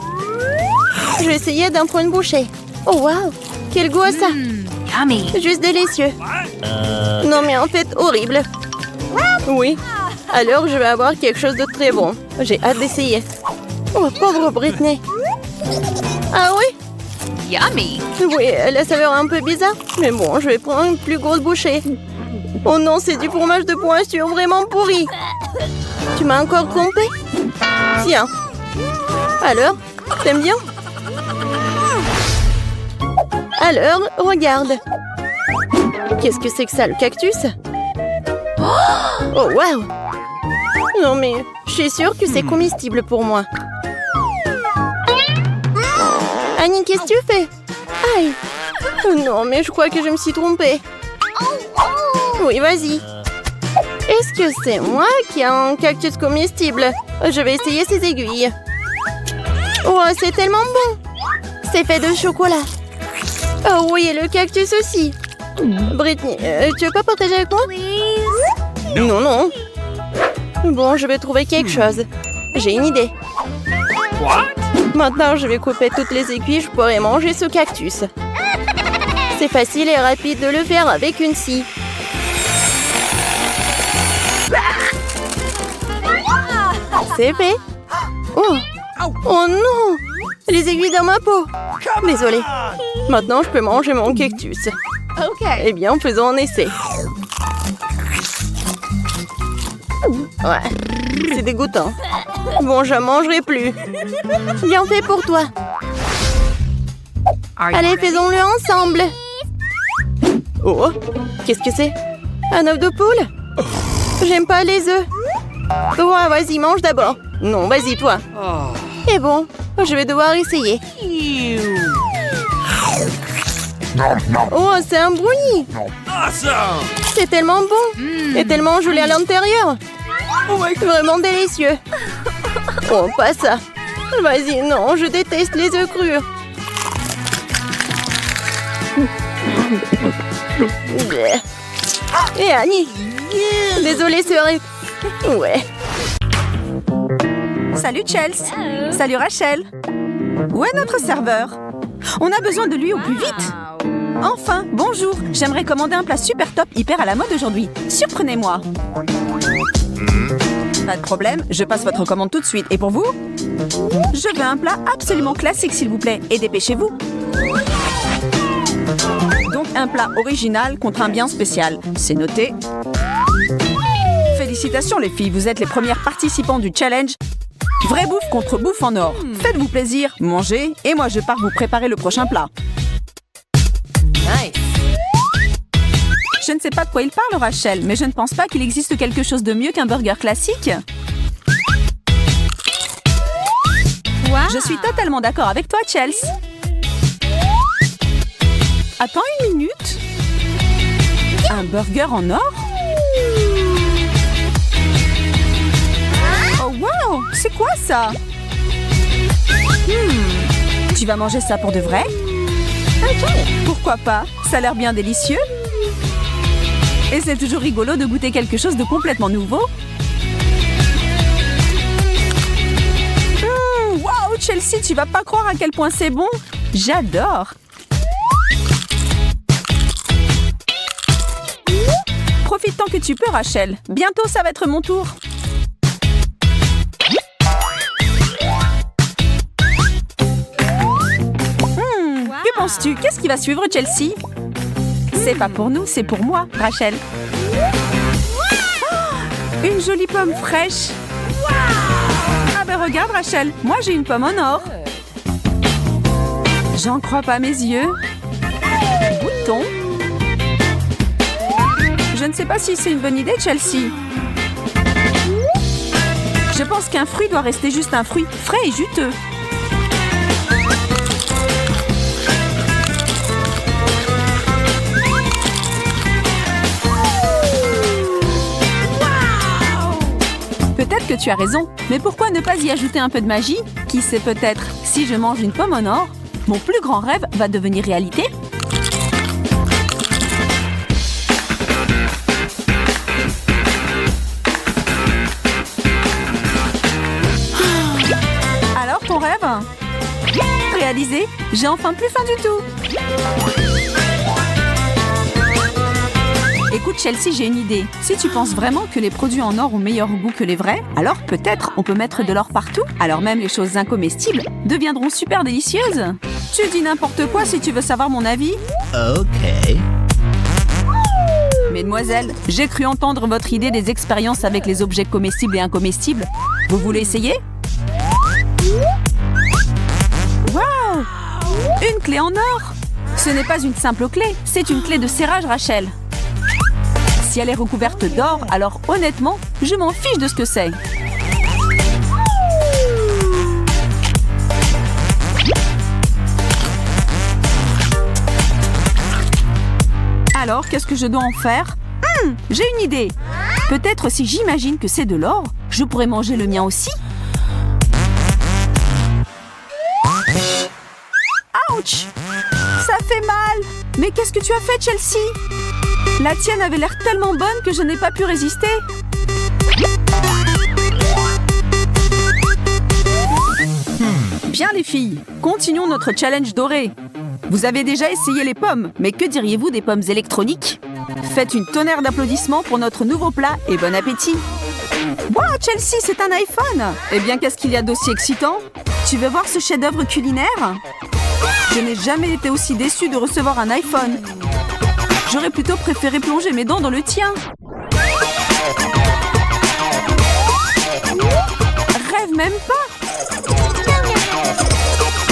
Je vais essayer d'en prendre une bouchée. Oh, waouh! Quel goût a ça! Juste délicieux. Non, mais en fait, horrible. Oui. Alors, je vais avoir quelque chose de très bon. J'ai hâte d'essayer. Oh, pauvre Britney. Ah oui? Yummy! Oui, la saveur est un peu bizarre. Mais bon, je vais prendre une plus grosse bouchée. Oh non, c'est du fromage de pointure vraiment pourri. Tu m'as encore trompé? Tiens. Alors, t'aimes bien? Alors, regarde. Qu'est-ce que c'est que ça, le cactus? Oh, waouh! Non, mais je suis sûre que c'est comestible pour moi. Annie, qu'est-ce que tu fais? Aïe! Non, mais je crois que je me suis trompée. Oui, vas-y. Est-ce que c'est moi qui ai un cactus comestible? Je vais essayer ces aiguilles. Oh, c'est tellement bon! C'est fait de chocolat. Oh oui, et le cactus aussi. Britney, tu veux pas partager avec moi? Non, non. Bon, je vais trouver quelque chose. J'ai une idée. Maintenant, je vais couper toutes les aiguilles, je pourrai manger ce cactus. C'est facile et rapide de le faire avec une scie. C'est fait. Oh. Oh non! Les aiguilles dans ma peau. Désolée. Maintenant, je peux manger mon cactus. Eh bien, faisons un essai. Ouais, c'est dégoûtant. Bon, je mangerai plus. Bien fait pour toi. Allez, faisons-le ensemble. Oh, qu'est-ce que c'est? Un œuf de poule? J'aime pas les œufs. Toi, vas-y, mange d'abord. Non, vas-y, toi. Et bon, je vais devoir essayer. Oh, c'est un brownie. C'est tellement bon. Et tellement gelé à l'intérieur. Vraiment délicieux. Oh, pas ça. Vas-y, non, je déteste les œufs crus. Et Annie. Désolée, sœur. Ouais. Salut Chelsea. Salut Rachel. Où est notre serveur? On a besoin de lui au plus vite. Enfin, bonjour. J'aimerais commander un plat super top hyper à la mode aujourd'hui. Surprenez-moi. Pas de problème, je passe votre commande tout de suite. Et pour vous? Je veux un plat absolument classique, s'il vous plaît. Et dépêchez-vous. Donc un plat original contre un bien spécial. C'est noté. Félicitations les filles, vous êtes les premières participants du challenge. Vraie bouffe contre bouffe en or. Faites-vous plaisir, mangez, et moi je pars vous préparer le prochain plat. Nice. Je ne sais pas de quoi il parle, Rachel, mais je ne pense pas qu'il existe quelque chose de mieux qu'un burger classique. Je suis totalement d'accord avec toi, Chelsea. Attends une minute. Un burger en or? Oh wow! C'est quoi ça? Tu vas manger ça pour de vrai? Pourquoi pas? Ça a l'air bien délicieux. Et c'est toujours rigolo de goûter quelque chose de complètement nouveau. Wow, Chelsea, tu vas pas croire à quel point c'est bon. J'adore. Profite tant que tu peux, Rachel. Bientôt, ça va être mon tour. Que penses-tu? Qu'est-ce qui va suivre, Chelsea? C'est pas pour nous, c'est pour moi, Rachel. Oh, une jolie pomme fraîche. Ah ben regarde, Rachel, moi j'ai une pomme en or. J'en crois pas mes yeux. Bouton. Je ne sais pas si c'est une bonne idée, Chelsea. Je pense qu'un fruit doit rester juste un fruit frais et juteux. Peut-être que tu as raison, mais pourquoi ne pas y ajouter un peu de magie? Qui sait peut-être, si je mange une pomme en or, mon plus grand rêve va devenir réalité? Alors, ton rêve? Réalisé, j'ai enfin plus faim du tout. Écoute Chelsea, j'ai une idée. Si tu penses vraiment que les produits en or ont meilleur goût que les vrais, alors peut-être on peut mettre de l'or partout. Alors même les choses incomestibles deviendront super délicieuses. Tu dis n'importe quoi si tu veux savoir mon avis. Ok. Mesdemoiselles, j'ai cru entendre votre idée des expériences avec les objets comestibles et incomestibles. Vous voulez essayer? Waouh! Une clé en or! Ce n'est pas une simple clé, c'est une clé de serrage, Rachel. Si elle est recouverte d'or, alors honnêtement, je m'en fiche de ce que c'est. Alors, qu'est-ce que je dois en faire? J'ai une idée. Peut-être si j'imagine que c'est de l'or, je pourrais manger le mien aussi. Ouch! Ça fait mal! Mais qu'est-ce que tu as fait, Chelsea? La tienne avait l'air tellement bonne que je n'ai pas pu résister. Bien les filles, continuons notre challenge doré. Vous avez déjà essayé les pommes, mais que diriez-vous des pommes électroniques? Faites une tonnerre d'applaudissements pour notre nouveau plat et bon appétit. Wow, Chelsea, c'est un iPhone! Eh bien, qu'est-ce qu'il y a d'aussi excitant? Tu veux voir ce chef-d'œuvre culinaire? Je n'ai jamais été aussi déçue de recevoir un iPhone. J'aurais plutôt préféré plonger mes dents dans le tien. Rêve même pas.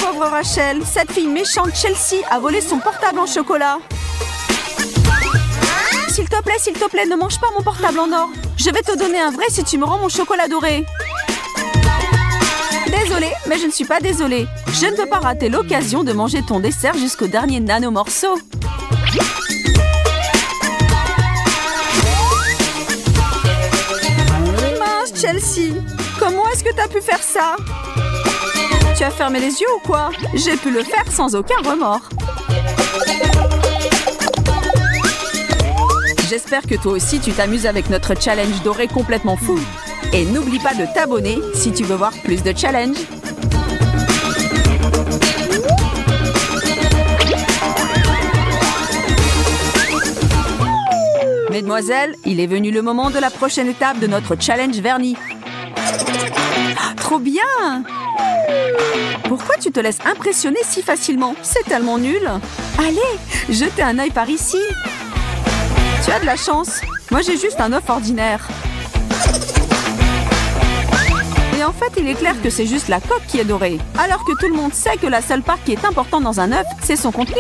Pauvre Rachel, cette fille méchante Chelsea a volé son portable en chocolat. S'il te plaît, ne mange pas mon portable en or. Je vais te donner un vrai si tu me rends mon chocolat doré. Désolée, mais je ne suis pas désolée. Je ne peux pas rater l'occasion de manger ton dessert jusqu'au dernier nano-morceau. Mince, Chelsea. Comment est-ce que t'as pu faire ça? Tu as fermé les yeux ou quoi? J'ai pu le faire sans aucun remords. J'espère que toi aussi tu t'amuses avec notre challenge doré complètement fou. Et n'oublie pas de t'abonner si tu veux voir plus de challenges. Mesdemoiselles, il est venu le moment de la prochaine étape de notre challenge vernis. Ah, trop bien! Pourquoi tu te laisses impressionner si facilement? C'est tellement nul! Allez, jetez un œil par ici! Tu as de la chance. Moi, j'ai juste un œuf ordinaire. Et en fait, il est clair que c'est juste la coque qui est dorée. Alors que tout le monde sait que la seule part qui est importante dans un œuf, c'est son contenu.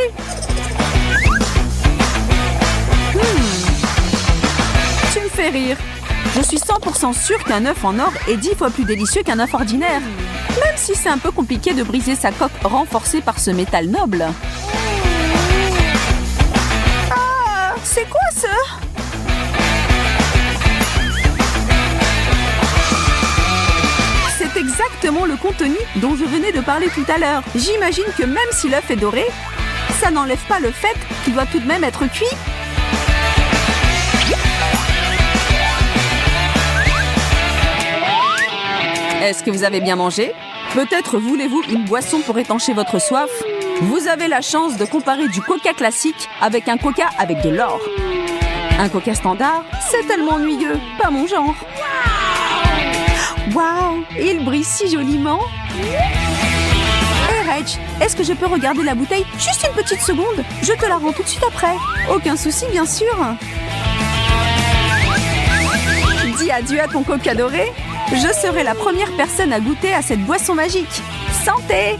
Tu me fais rire. Je suis 100% sûre qu'un œuf en or est 10 fois plus délicieux qu'un œuf ordinaire. Même si c'est un peu compliqué de briser sa coque renforcée par ce métal noble. Ah, c'est quoi ça? C'est exactement le contenu dont je venais de parler tout à l'heure. J'imagine que même si l'œuf est doré, ça n'enlève pas le fait qu'il doit tout de même être cuit. Est-ce que vous avez bien mangé? Peut-être voulez-vous une boisson pour étancher votre soif? Vous avez la chance de comparer du coca classique avec un coca avec de l'or. Un coca standard, c'est tellement ennuyeux, pas mon genre. Waouh, il brille si joliment. Hey Rach, est-ce que je peux regarder la bouteille juste une petite seconde? Je te la rends tout de suite après. Aucun souci, bien sûr. Dis adieu à ton coca doré. Je serai la première personne à goûter à cette boisson magique. Santé!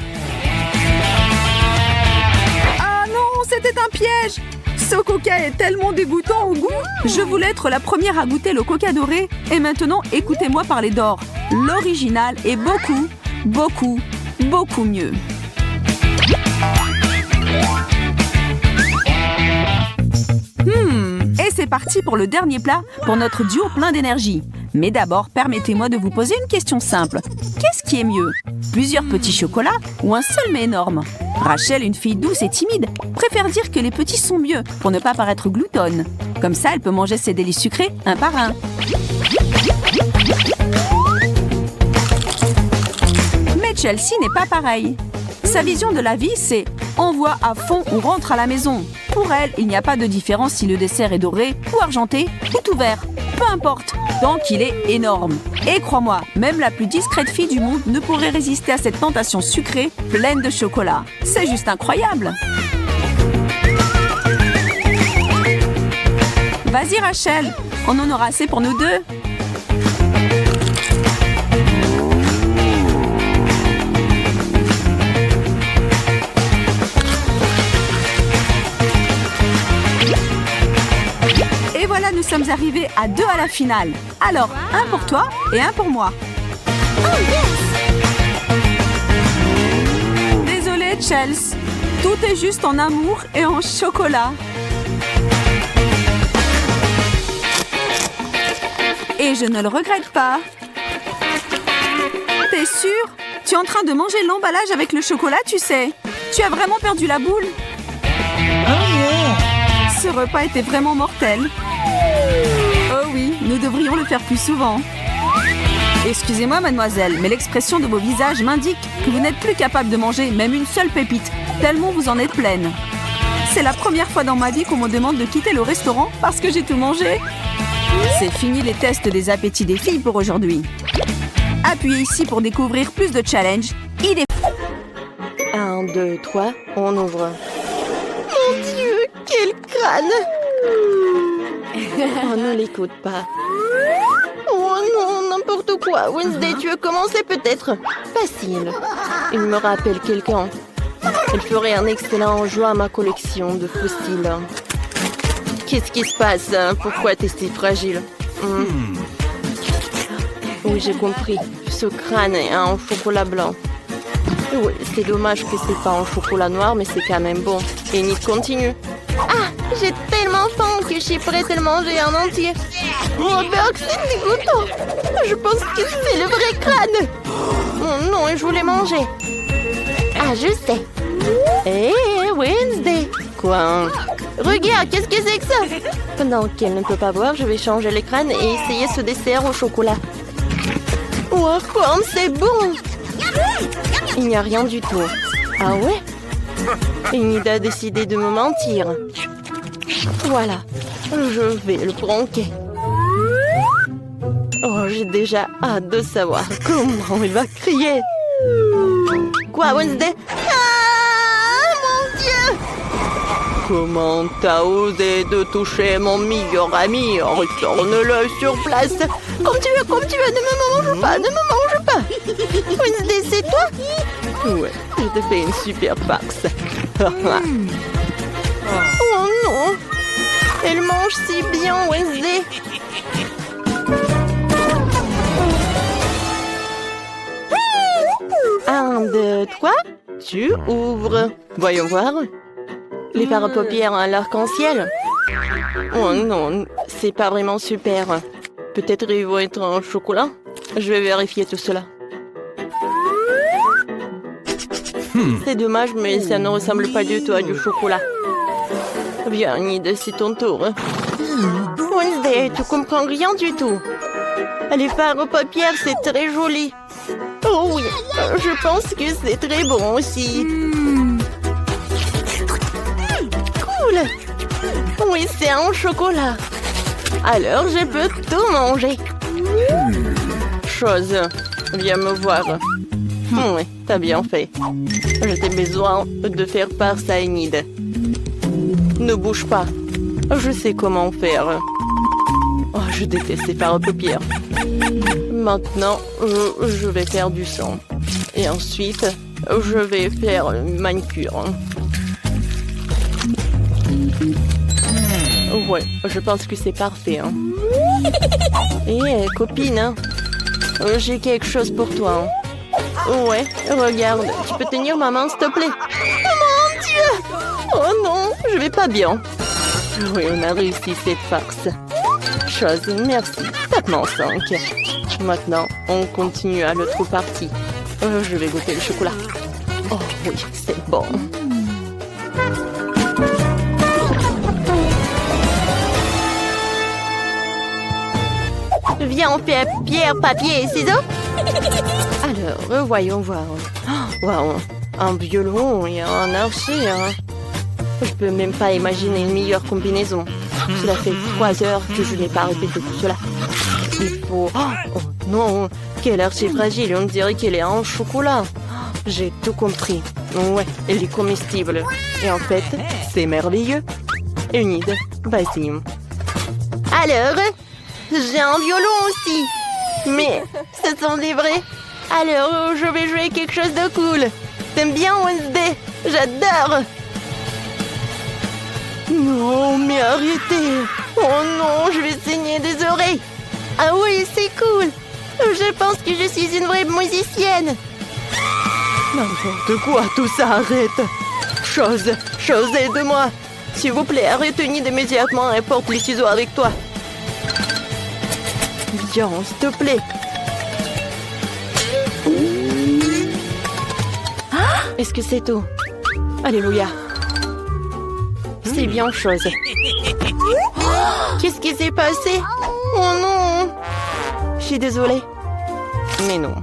Ah non, c'était un piège! Ce coca est tellement dégoûtant au goût. Je voulais être la première à goûter le coca doré. Et maintenant, écoutez-moi parler d'or. L'original est beaucoup, beaucoup, beaucoup mieux. Et c'est parti pour le dernier plat, pour notre duo plein d'énergie. Mais d'abord, permettez-moi de vous poser une question simple. Qu'est-ce qui est mieux? Plusieurs petits chocolats ou un seul mais énorme? Rachel, une fille douce et timide, préfère dire que les petits sont mieux pour ne pas paraître gloutonne. Comme ça, elle peut manger ses délices sucrés un par un. Mais Chelsea n'est pas pareille. Sa vision de la vie, c'est « envoie à fond ou rentre à la maison ». Pour elle, il n'y a pas de différence si le dessert est doré ou argenté ou tout vert. Peu importe, tant qu'il est énorme. Et crois-moi, même la plus discrète fille du monde ne pourrait résister à cette tentation sucrée pleine de chocolat. C'est juste incroyable. Vas-y Rachel, on en aura assez pour nous deux. Et voilà, nous sommes arrivés à 2 à la finale. Alors, un pour toi et un pour moi. Désolée, Chelsea. Tout est juste en amour et en chocolat. Et je ne le regrette pas. T'es sûre? Tu es en train de manger l'emballage avec le chocolat, tu sais. Tu as vraiment perdu la boule. Ce repas était vraiment mortel. Oh oui, nous devrions le faire plus souvent. Excusez-moi, mademoiselle, mais l'expression de vos visages m'indique que vous n'êtes plus capable de manger même une seule pépite, tellement vous en êtes pleine. C'est la première fois dans ma vie qu'on me demande de quitter le restaurant parce que j'ai tout mangé. C'est fini les tests des appétits des filles pour aujourd'hui. Appuyez ici pour découvrir plus de challenges. 1, 2, 3, on ouvre. Mon Dieu, quel crâne! Oh, ne l'écoute pas. Oh non, n'importe quoi. Wednesday, tu veux commencer peut-être? Facile. Il me rappelle quelqu'un. Il ferait un excellent jouet à ma collection de fossiles. Qu'est-ce qui se passe? Pourquoi t'es si fragile? Oui, j'ai compris. Ce crâne est en chocolat blanc. Oui, c'est dommage que c'est pas en chocolat noir, mais c'est quand même bon. Et Enid continue. Ah, j'ai tellement faim que je suis prête à le manger en entier. Oh, Berg, c'est dégoûtant. Je pense que c'est le vrai crâne. Oh non, je voulais manger. Ah, je sais. Hé, Wednesday. Quoi? Regarde, qu'est-ce que c'est que ça? Pendant qu'elle ne peut pas voir, je vais changer les crânes et essayer ce dessert au chocolat. Oh, comme c'est bon! Il n'y a rien du tout. Ah ouais? Enid a décidé de me mentir. Voilà, je vais le pranker. Oh, j'ai déjà hâte de savoir comment il va crier. Quoi, Wednesday? Ah, mon Dieu! Comment t'as osé de toucher mon meilleur ami? Retourne-le sur place. Comme tu veux, ne me mange pas, Wednesday, c'est toi? Ouais, je te fais une super farce. Oh non! Elle mange si bien, Wednesday. 1, 2, 3. Tu ouvres. Voyons voir. Les fards à paupières à l'arc-en-ciel. Oh non, c'est pas vraiment super. Peut-être ils vont être en chocolat. Je vais vérifier tout cela. C'est dommage, mais ça ne ressemble pas du tout à du chocolat. Viens, Enid, c'est ton tour. Wednesday, tu comprends rien du tout. Les fards aux paupières, c'est très joli. Oh oui, je pense que c'est très bon aussi. Cool. Oui, c'est en chocolat. Alors, je peux tout manger. Chose, viens me voir. Oui, t'as bien fait. J'ai besoin de faire part à Enid. Ne bouge pas. Je sais comment faire. Oh, je déteste ces fards aux paupières. Maintenant, je vais faire du sang. Et ensuite, je vais faire une manicure. Ouais, je pense que c'est parfait. Hein. Et copine, hein, j'ai quelque chose pour toi. Hein. Ouais, regarde, tu peux tenir ma main, s'il te plaît? Oh mon Dieu! Oh non, je vais pas bien. Oui, on a réussi cette farce. Chose, merci. Tape-moi 5. Maintenant, on continue à l'autre partie. Je vais goûter le chocolat. Oh oui, c'est bon. Viens, on fait pierre, papier et ciseaux. Alors, voyons voir. Oh, wow, un violon et un archer. Hein. Je peux même pas imaginer une meilleure combinaison. Cela fait 3 heures que je n'ai pas répété tout cela. Il faut... Oh non, quel archer fragile, on dirait qu'elle est en chocolat. J'ai tout compris. Ouais, elle est comestible. Et en fait, c'est merveilleux. Enid, vas-y. Alors, j'ai un violon aussi. Mais ce sont des vrais. Alors, je vais jouer quelque chose de cool. T'aimes bien, Wednesday? J'adore. Non, mais arrêtez. Oh non, je vais saigner des oreilles. Ah oui, c'est cool. Je pense que je suis une vraie musicienne. N'importe quoi, tout ça arrête. Chose, aide-moi. S'il vous plaît, arrête Enid immédiatement et porte les ciseaux avec toi. Viens, s'il te plaît. Est-ce que c'est tout? Alléluia. C'est bien chose. Qu'est-ce qui s'est passé? Oh non! Je suis désolée. Mais non.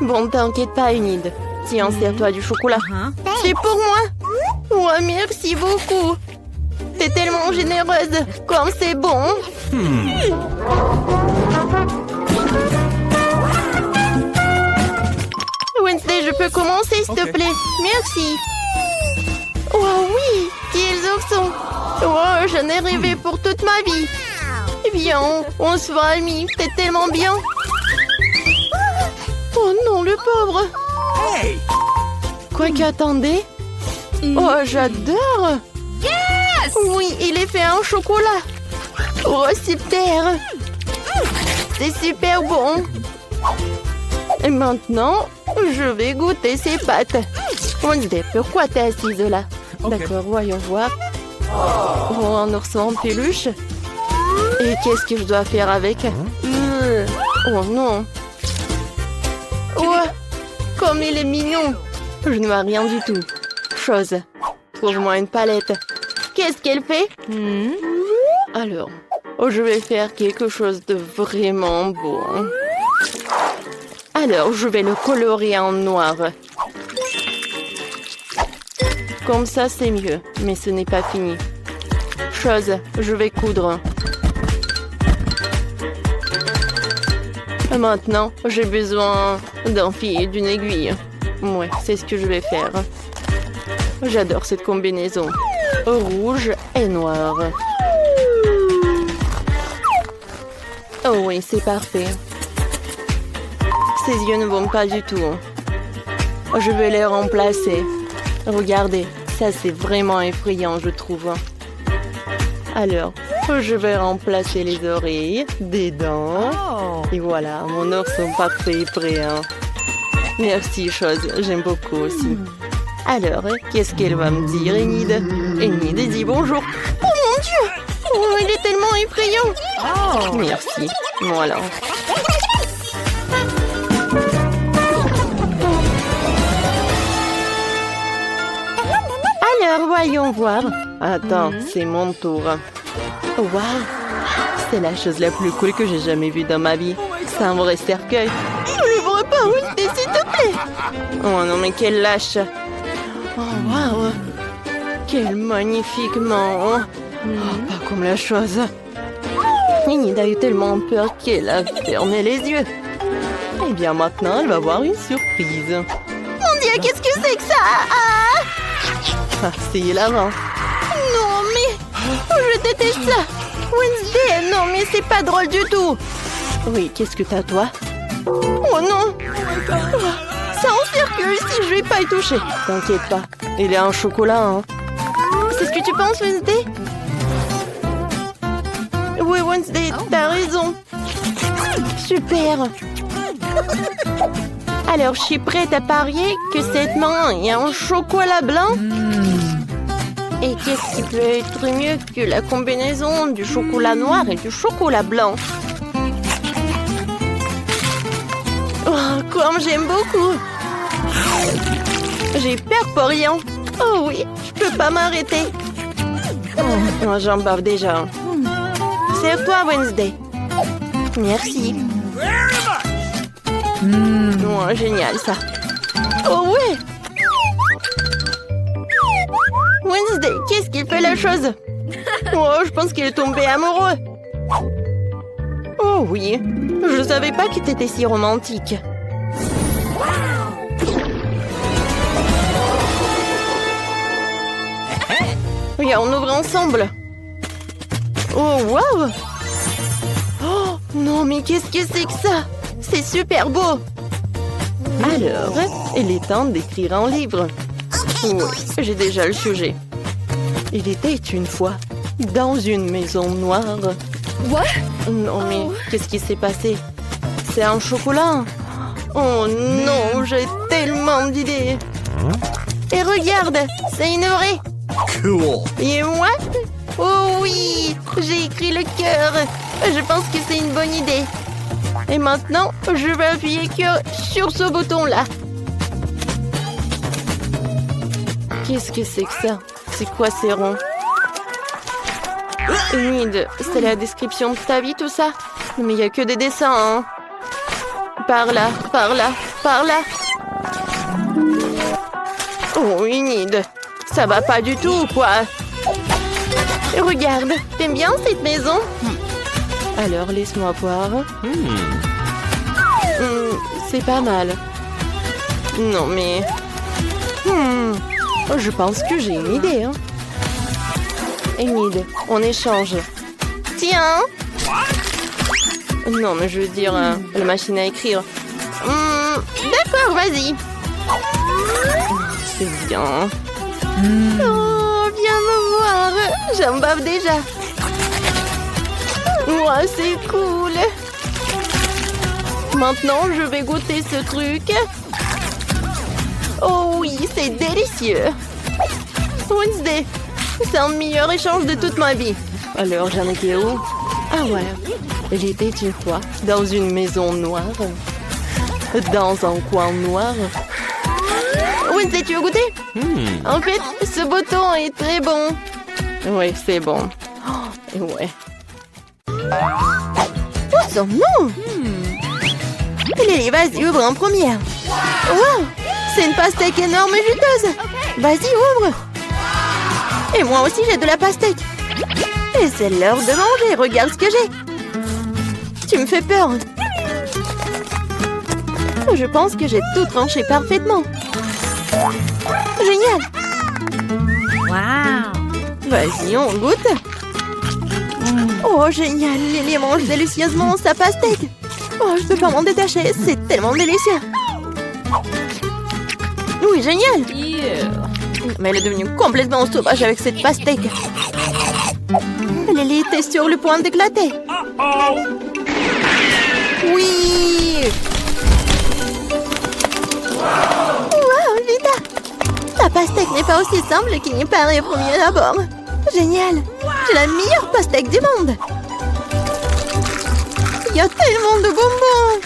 Bon, t'inquiète pas, Enid. Tiens, sers-toi du chocolat. C'est pour moi. Ouais, merci beaucoup. T'es tellement généreuse. Comme c'est bon. Wednesday, je peux commencer, s'il te plaît? Merci. Oh oui, quels oursons. Oh, j'en ai rêvé pour toute ma vie. Viens, on se voit, amis. T'es tellement bien. Oh non, le pauvre. Hey! Quoi qu'attendez. Oh, j'adore. Yes! Oui, il est fait en chocolat. Oh, super. c'est super bon. Et maintenant, je vais goûter ces pâtes. Wednesday, pourquoi t'es assise là? D'accord, voyons voir. Oh, un ourson en peluche. Et qu'est-ce que je dois faire avec? Oh non. Oh, comme il est mignon. Je ne vois rien du tout. Chose. Trouve-moi une palette. Qu'est-ce qu'elle fait? Alors, je vais faire quelque chose de vraiment beau. Alors, je vais le colorer en noir. Comme ça, c'est mieux. Mais ce n'est pas fini. Chose, je vais coudre. Maintenant, j'ai besoin d'un fil et d'une aiguille. Ouais, c'est ce que je vais faire. J'adore cette combinaison. Rouge et noir. Oh oui, c'est parfait. Ses yeux ne vont pas du tout. Je vais les remplacer. Regardez, ça c'est vraiment effrayant, je trouve. Alors, je vais remplacer les oreilles, des dents. Et voilà, mon ourson parfait est prêt. Merci, Chose, j'aime beaucoup aussi. Alors, qu'est-ce qu'elle va me dire, Enid? Enid dit bonjour. Oh mon Dieu! Oh, il est tellement effrayant! Merci. Voilà. Alors, voyons voir. Attends, c'est mon tour. Waouh! C'est la chose la plus cool que j'ai jamais vue dans ma vie. C'est un vrai cercueil. Ne l'ouvre pas, Wednesday, s'il te plaît! Oh non, mais quelle lâche! Oh, waouh! Quel magnifiquement! Oh, pas comme la chose. Enid a eu tellement peur qu'elle a fermé les yeux. Eh bien, maintenant, elle va avoir une surprise. Mon Dieu, qu'est-ce que c'est que ça? Ah, c'est hilarant. Non, mais... je déteste ça. Wednesday, non, mais c'est pas drôle du tout. Oui, qu'est-ce que t'as, toi? Oh non! C'est un cercueil ici, je vais pas y toucher. T'inquiète pas, il est en chocolat, hein. C'est ce que tu penses, Wednesday? Oui, Wednesday, t'as raison. Super. Alors, je suis prête à parier que cette main est en chocolat blanc. Et qu'est-ce qui peut être mieux que la combinaison du chocolat noir et du chocolat blanc? Oh, comme j'aime beaucoup. J'ai peur pour rien. Oh oui, je peux pas m'arrêter. Oh, j'en bave déjà. Serve-toi, Wednesday. Merci. Oh, génial, ça. Oh, ouais. Wednesday, qu'est-ce qu'il fait la chose? Oh, je pense qu'il est tombé amoureux. Oh, oui. Je savais pas que t'étais si romantique. Oui, on ouvre ensemble. Oh, waouh! Oh, non, mais qu'est-ce que c'est que ça? C'est super beau! Alors, il est temps d'écrire un livre. Oui, j'ai déjà le sujet. Il était une fois dans une maison noire. What? Non, mais qu'est-ce qui s'est passé? C'est un chocolat. Oh non, j'ai tellement d'idées. Et regarde, c'est une vraie. Cool. Et moi? Oh oui, j'ai écrit le cœur. Je pense que c'est une bonne idée. Et maintenant, je vais appuyer sur ce bouton-là. Qu'est-ce que c'est que ça? C'est quoi ces ronds? Enid, c'est la description de ta vie, tout ça? Mais il n'y a que des dessins, hein? Par là, par là, par là. Oh, Enid, ça va pas du tout, quoi. Regarde, t'aimes bien cette maison? Alors, laisse-moi voir. C'est pas mal. Non, mais... je pense que j'ai une idée, hein. Enid, on échange. Tiens! Non, mais je veux dire, la machine à écrire. D'accord, vas-y. C'est bien. Oh, viens me voir. J'en bave déjà. Ouais, c'est cool. Maintenant, je vais goûter ce truc. Oh oui, c'est délicieux. Wednesday, c'est un meilleur échange de toute ma vie. Alors, j'en étais où? Ah ouais, j'étais, tu crois, dans une maison noire. Dans un coin noir. Wednesday, tu veux goûter? En fait, ce bouton est très bon. Oui, c'est bon. Oh, ouais. Oh non! Lily, vas-y, ouvre en première. Wow! C'est une pastèque énorme et juteuse. Vas-y, ouvre. Et moi aussi, j'ai de la pastèque. Et c'est l'heure de manger. Regarde ce que j'ai. Tu me fais peur. Je pense que j'ai tout tranché parfaitement. Génial. Wow. Vas-y, on goûte. Oh, génial. Lily mange délicieusement sa pastèque. Oh, je peux pas m'en détacher. C'est tellement délicieux. Oui, génial. Mais elle est devenue complètement sauvage avec cette pastèque. Lily était sur le point d'éclater. Oui. Wow, Vita. Ta pastèque n'est pas aussi simple qu'il n'y paraît au premier abord. Génial. J'ai la meilleure pastèque du monde. Il y a tellement de bonbons.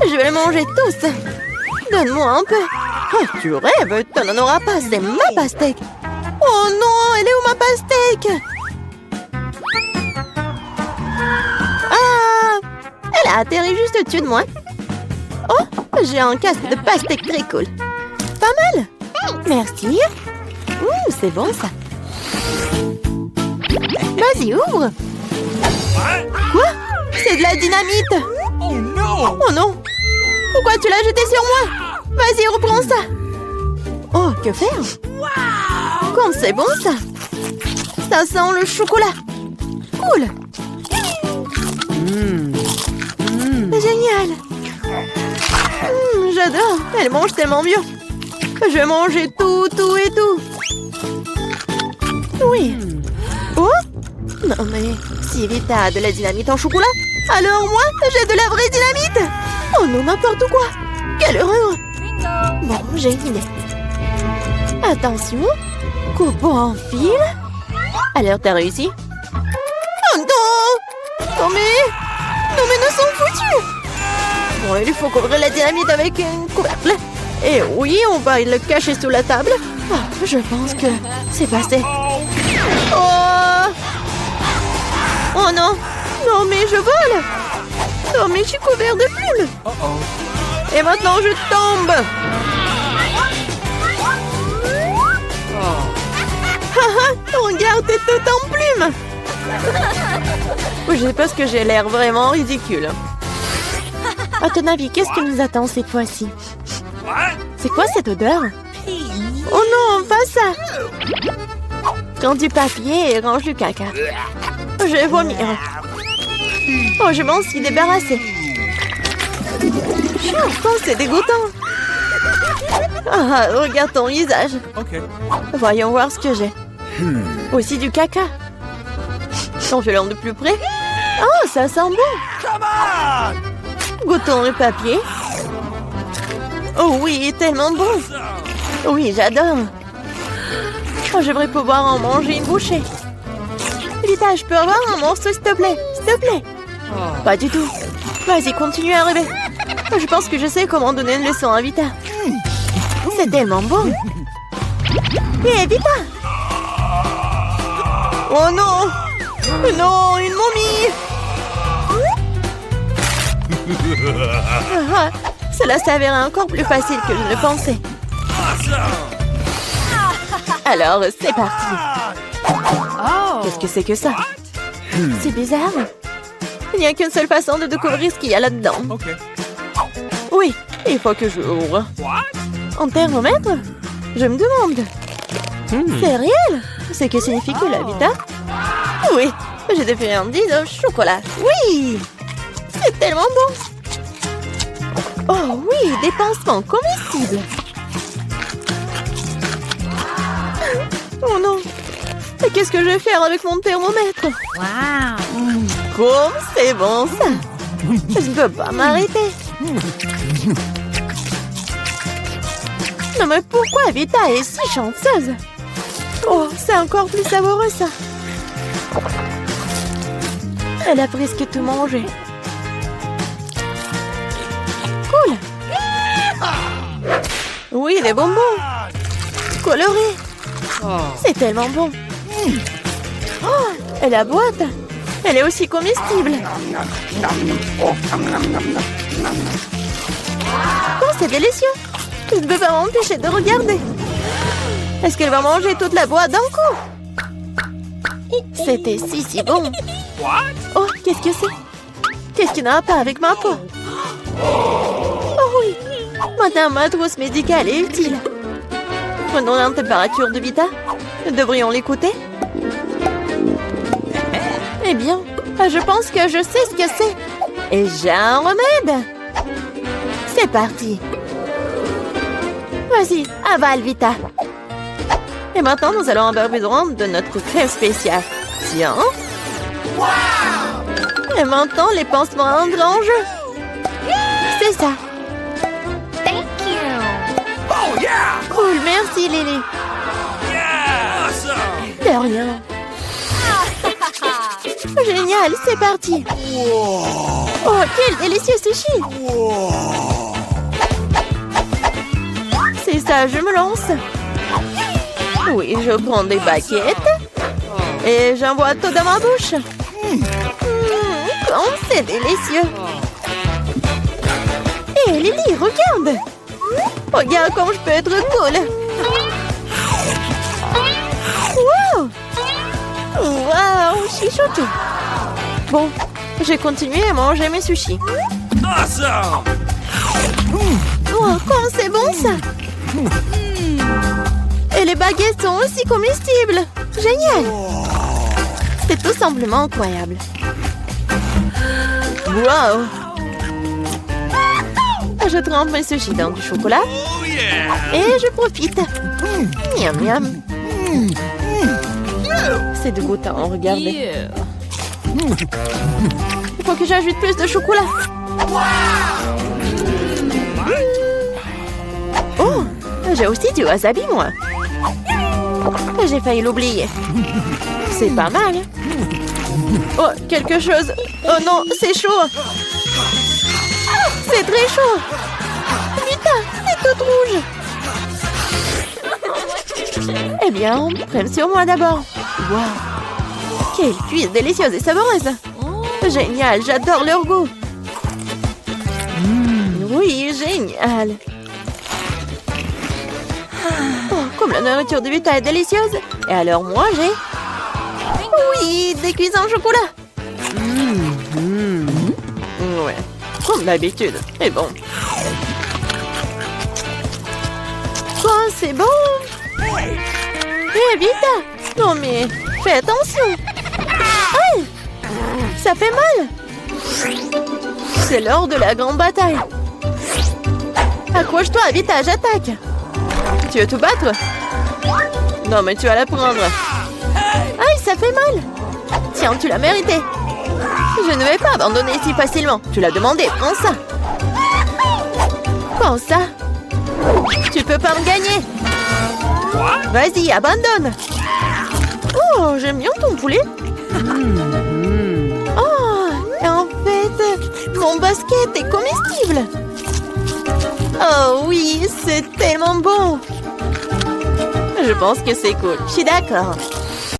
Je vais les manger tous. Donne-moi un peu. Oh, tu rêves, tu n'en auras pas, c'est ma pastèque. Oh non, elle est où ma pastèque? Ah, elle a atterri juste au-dessus de moi. Oh, j'ai un casque de pastèque très cool. Pas mal. Merci. C'est bon ça. Vas-y, ouvre. Quoi? C'est de la dynamite. Oh non! Oh non. Pourquoi tu l'as jeté sur moi? Vas-y, reprends ça. Oh, que faire? Comme c'est bon ça. Ça sent le chocolat. Cool. Génial. J'adore. Elle mange tellement bien. Je vais manger tout et tout. Oui. Oh? Non mais, si Vita a de la dynamite en chocolat, alors moi, j'ai de la vraie dynamite. Oh non, n'importe quoi. Quelle horreur. Bon, j'ai une idée. Attention. Coupe en fil. Alors, t'as réussi? Oh non! Non mais nous sommes foutus. Bon, il faut couvrir la dynamite avec un couvercle. Et oui, on va le cacher sous la table. Oh, je pense que c'est passé. Oh! Oh non! Non mais je vole! Oh mais je suis couvert de plumes! Et maintenant je tombe! Regarde, t'es tout en plumes! Je pense que j'ai l'air vraiment ridicule. À ton avis, qu'est-ce qui nous attend cette fois-ci? C'est quoi cette odeur? Oh non, pas ça! Prends du papier et range du caca. Je vais vomir. Oh, je m'en suis débarrassée. Oh, c'est dégoûtant. Ah, regarde ton visage. Ok. Voyons voir ce que j'ai. Aussi du caca. En faisant de plus près. Oh, ça sent bon. Goûtons le papier. Oh oui, tellement bon. Oui, j'adore. Oh, j'aimerais pouvoir en manger une bouchée. Vita, je peux avoir un morceau, s'il te plaît? S'il te plaît? Pas du tout. Vas-y, continue à rêver. Je pense que je sais comment donner une leçon à Vita. C'est tellement bon. Hé, Vita! Oh non! Non, une momie! Cela s'avérait encore plus facile que je ne pensais. Alors, c'est parti. Qu'est-ce que c'est que ça? C'est bizarre. Il n'y a qu'une seule façon de découvrir ce qu'il y a là-dedans. Oui, il faut que je ouvre. Un thermomètre? Je me demande. C'est réel? C'est que signifie que la Vita? Oui, j'ai des friandises au chocolat. Oui! C'est tellement bon! Oh oui, des pansements comestibles! Oh non! Mais qu'est-ce que je vais faire avec mon thermomètre? Wow! Comme c'est bon ça! Je ne peux pas m'arrêter. Non mais pourquoi Vita est si chanceuse? Oh, c'est encore plus savoureux ça. Elle a presque tout mangé. Cool. Oui, des bonbons. Colorés. C'est tellement bon. Oh, et la boîte. Elle est aussi comestible. Oh, c'est délicieux. Je ne peux pas m'empêcher de regarder. Est-ce qu'elle va manger toute la boîte d'un coup? C'était si bon. Oh, qu'est-ce que c'est? Qu'est-ce qui n'a pas avec ma peau? Oh oui, madame, ma trousse médicale est utile. Prenons la température de Vita. Devrions l'écouter? Eh bien, je pense que je sais ce que c'est. Et j'ai un remède. C'est parti. Vas-y, avale Vita. Et maintenant, nous allons avoir besoin de notre crème spéciale. Tiens. Et maintenant, les pansements entrent en jeu. C'est ça. Cool, merci Lily. De rien. Génial, c'est parti. Oh, quel délicieux sushi. C'est ça, je me lance. Oui, je prends des baguettes et j'envoie tout dans ma bouche. Comme c'est délicieux. Hé, Lily, regarde. Regarde comme je peux être cool. Wow. Wow, chichotou. Bon, j'ai continué à manger mes sushis. Oh, comme c'est bon ça. Et les baguettes sont aussi comestibles. Génial. C'est tout simplement incroyable. Wow. Je trempe mes sushis dans du chocolat. Et je profite. Miam miam. C'est dégoûtant, regardez. Il faut que j'ajoute plus de chocolat. Oh, j'ai aussi du wasabi, moi. J'ai failli l'oublier. C'est pas mal. Oh, quelque chose. Oh non, c'est chaud. C'est très chaud. Putain, c'est toute rouge. Eh bien, prenne sur moi d'abord. Wow. Quelle cuisse délicieuse et savoureuse. Génial, j'adore leur goût. Oui, génial. Oh, comme la nourriture de Vita est délicieuse. Et alors moi, j'ai... Oui, des cuisses en chocolat. Ouais, comme d'habitude. C'est bon. Oh, c'est bon. Vita. Non mais, fais attention. Aïe. Ça fait mal. C'est l'heure de la grande bataille. Accroche-toi, Vita, j'attaque. Tu veux tout battre? Non, mais tu vas la prendre. Aïe, ça fait mal. Tiens, tu l'as mérité. Je ne vais pas abandonner si facilement. Tu l'as demandé, prends ça. Prends ça. Tu peux pas me gagner. Vas-y, abandonne. Oh, j'aime bien ton poulet. Oh, en fait, mon basket est comestible. Oh oui, c'est tellement bon. Je pense que c'est cool. Je suis d'accord.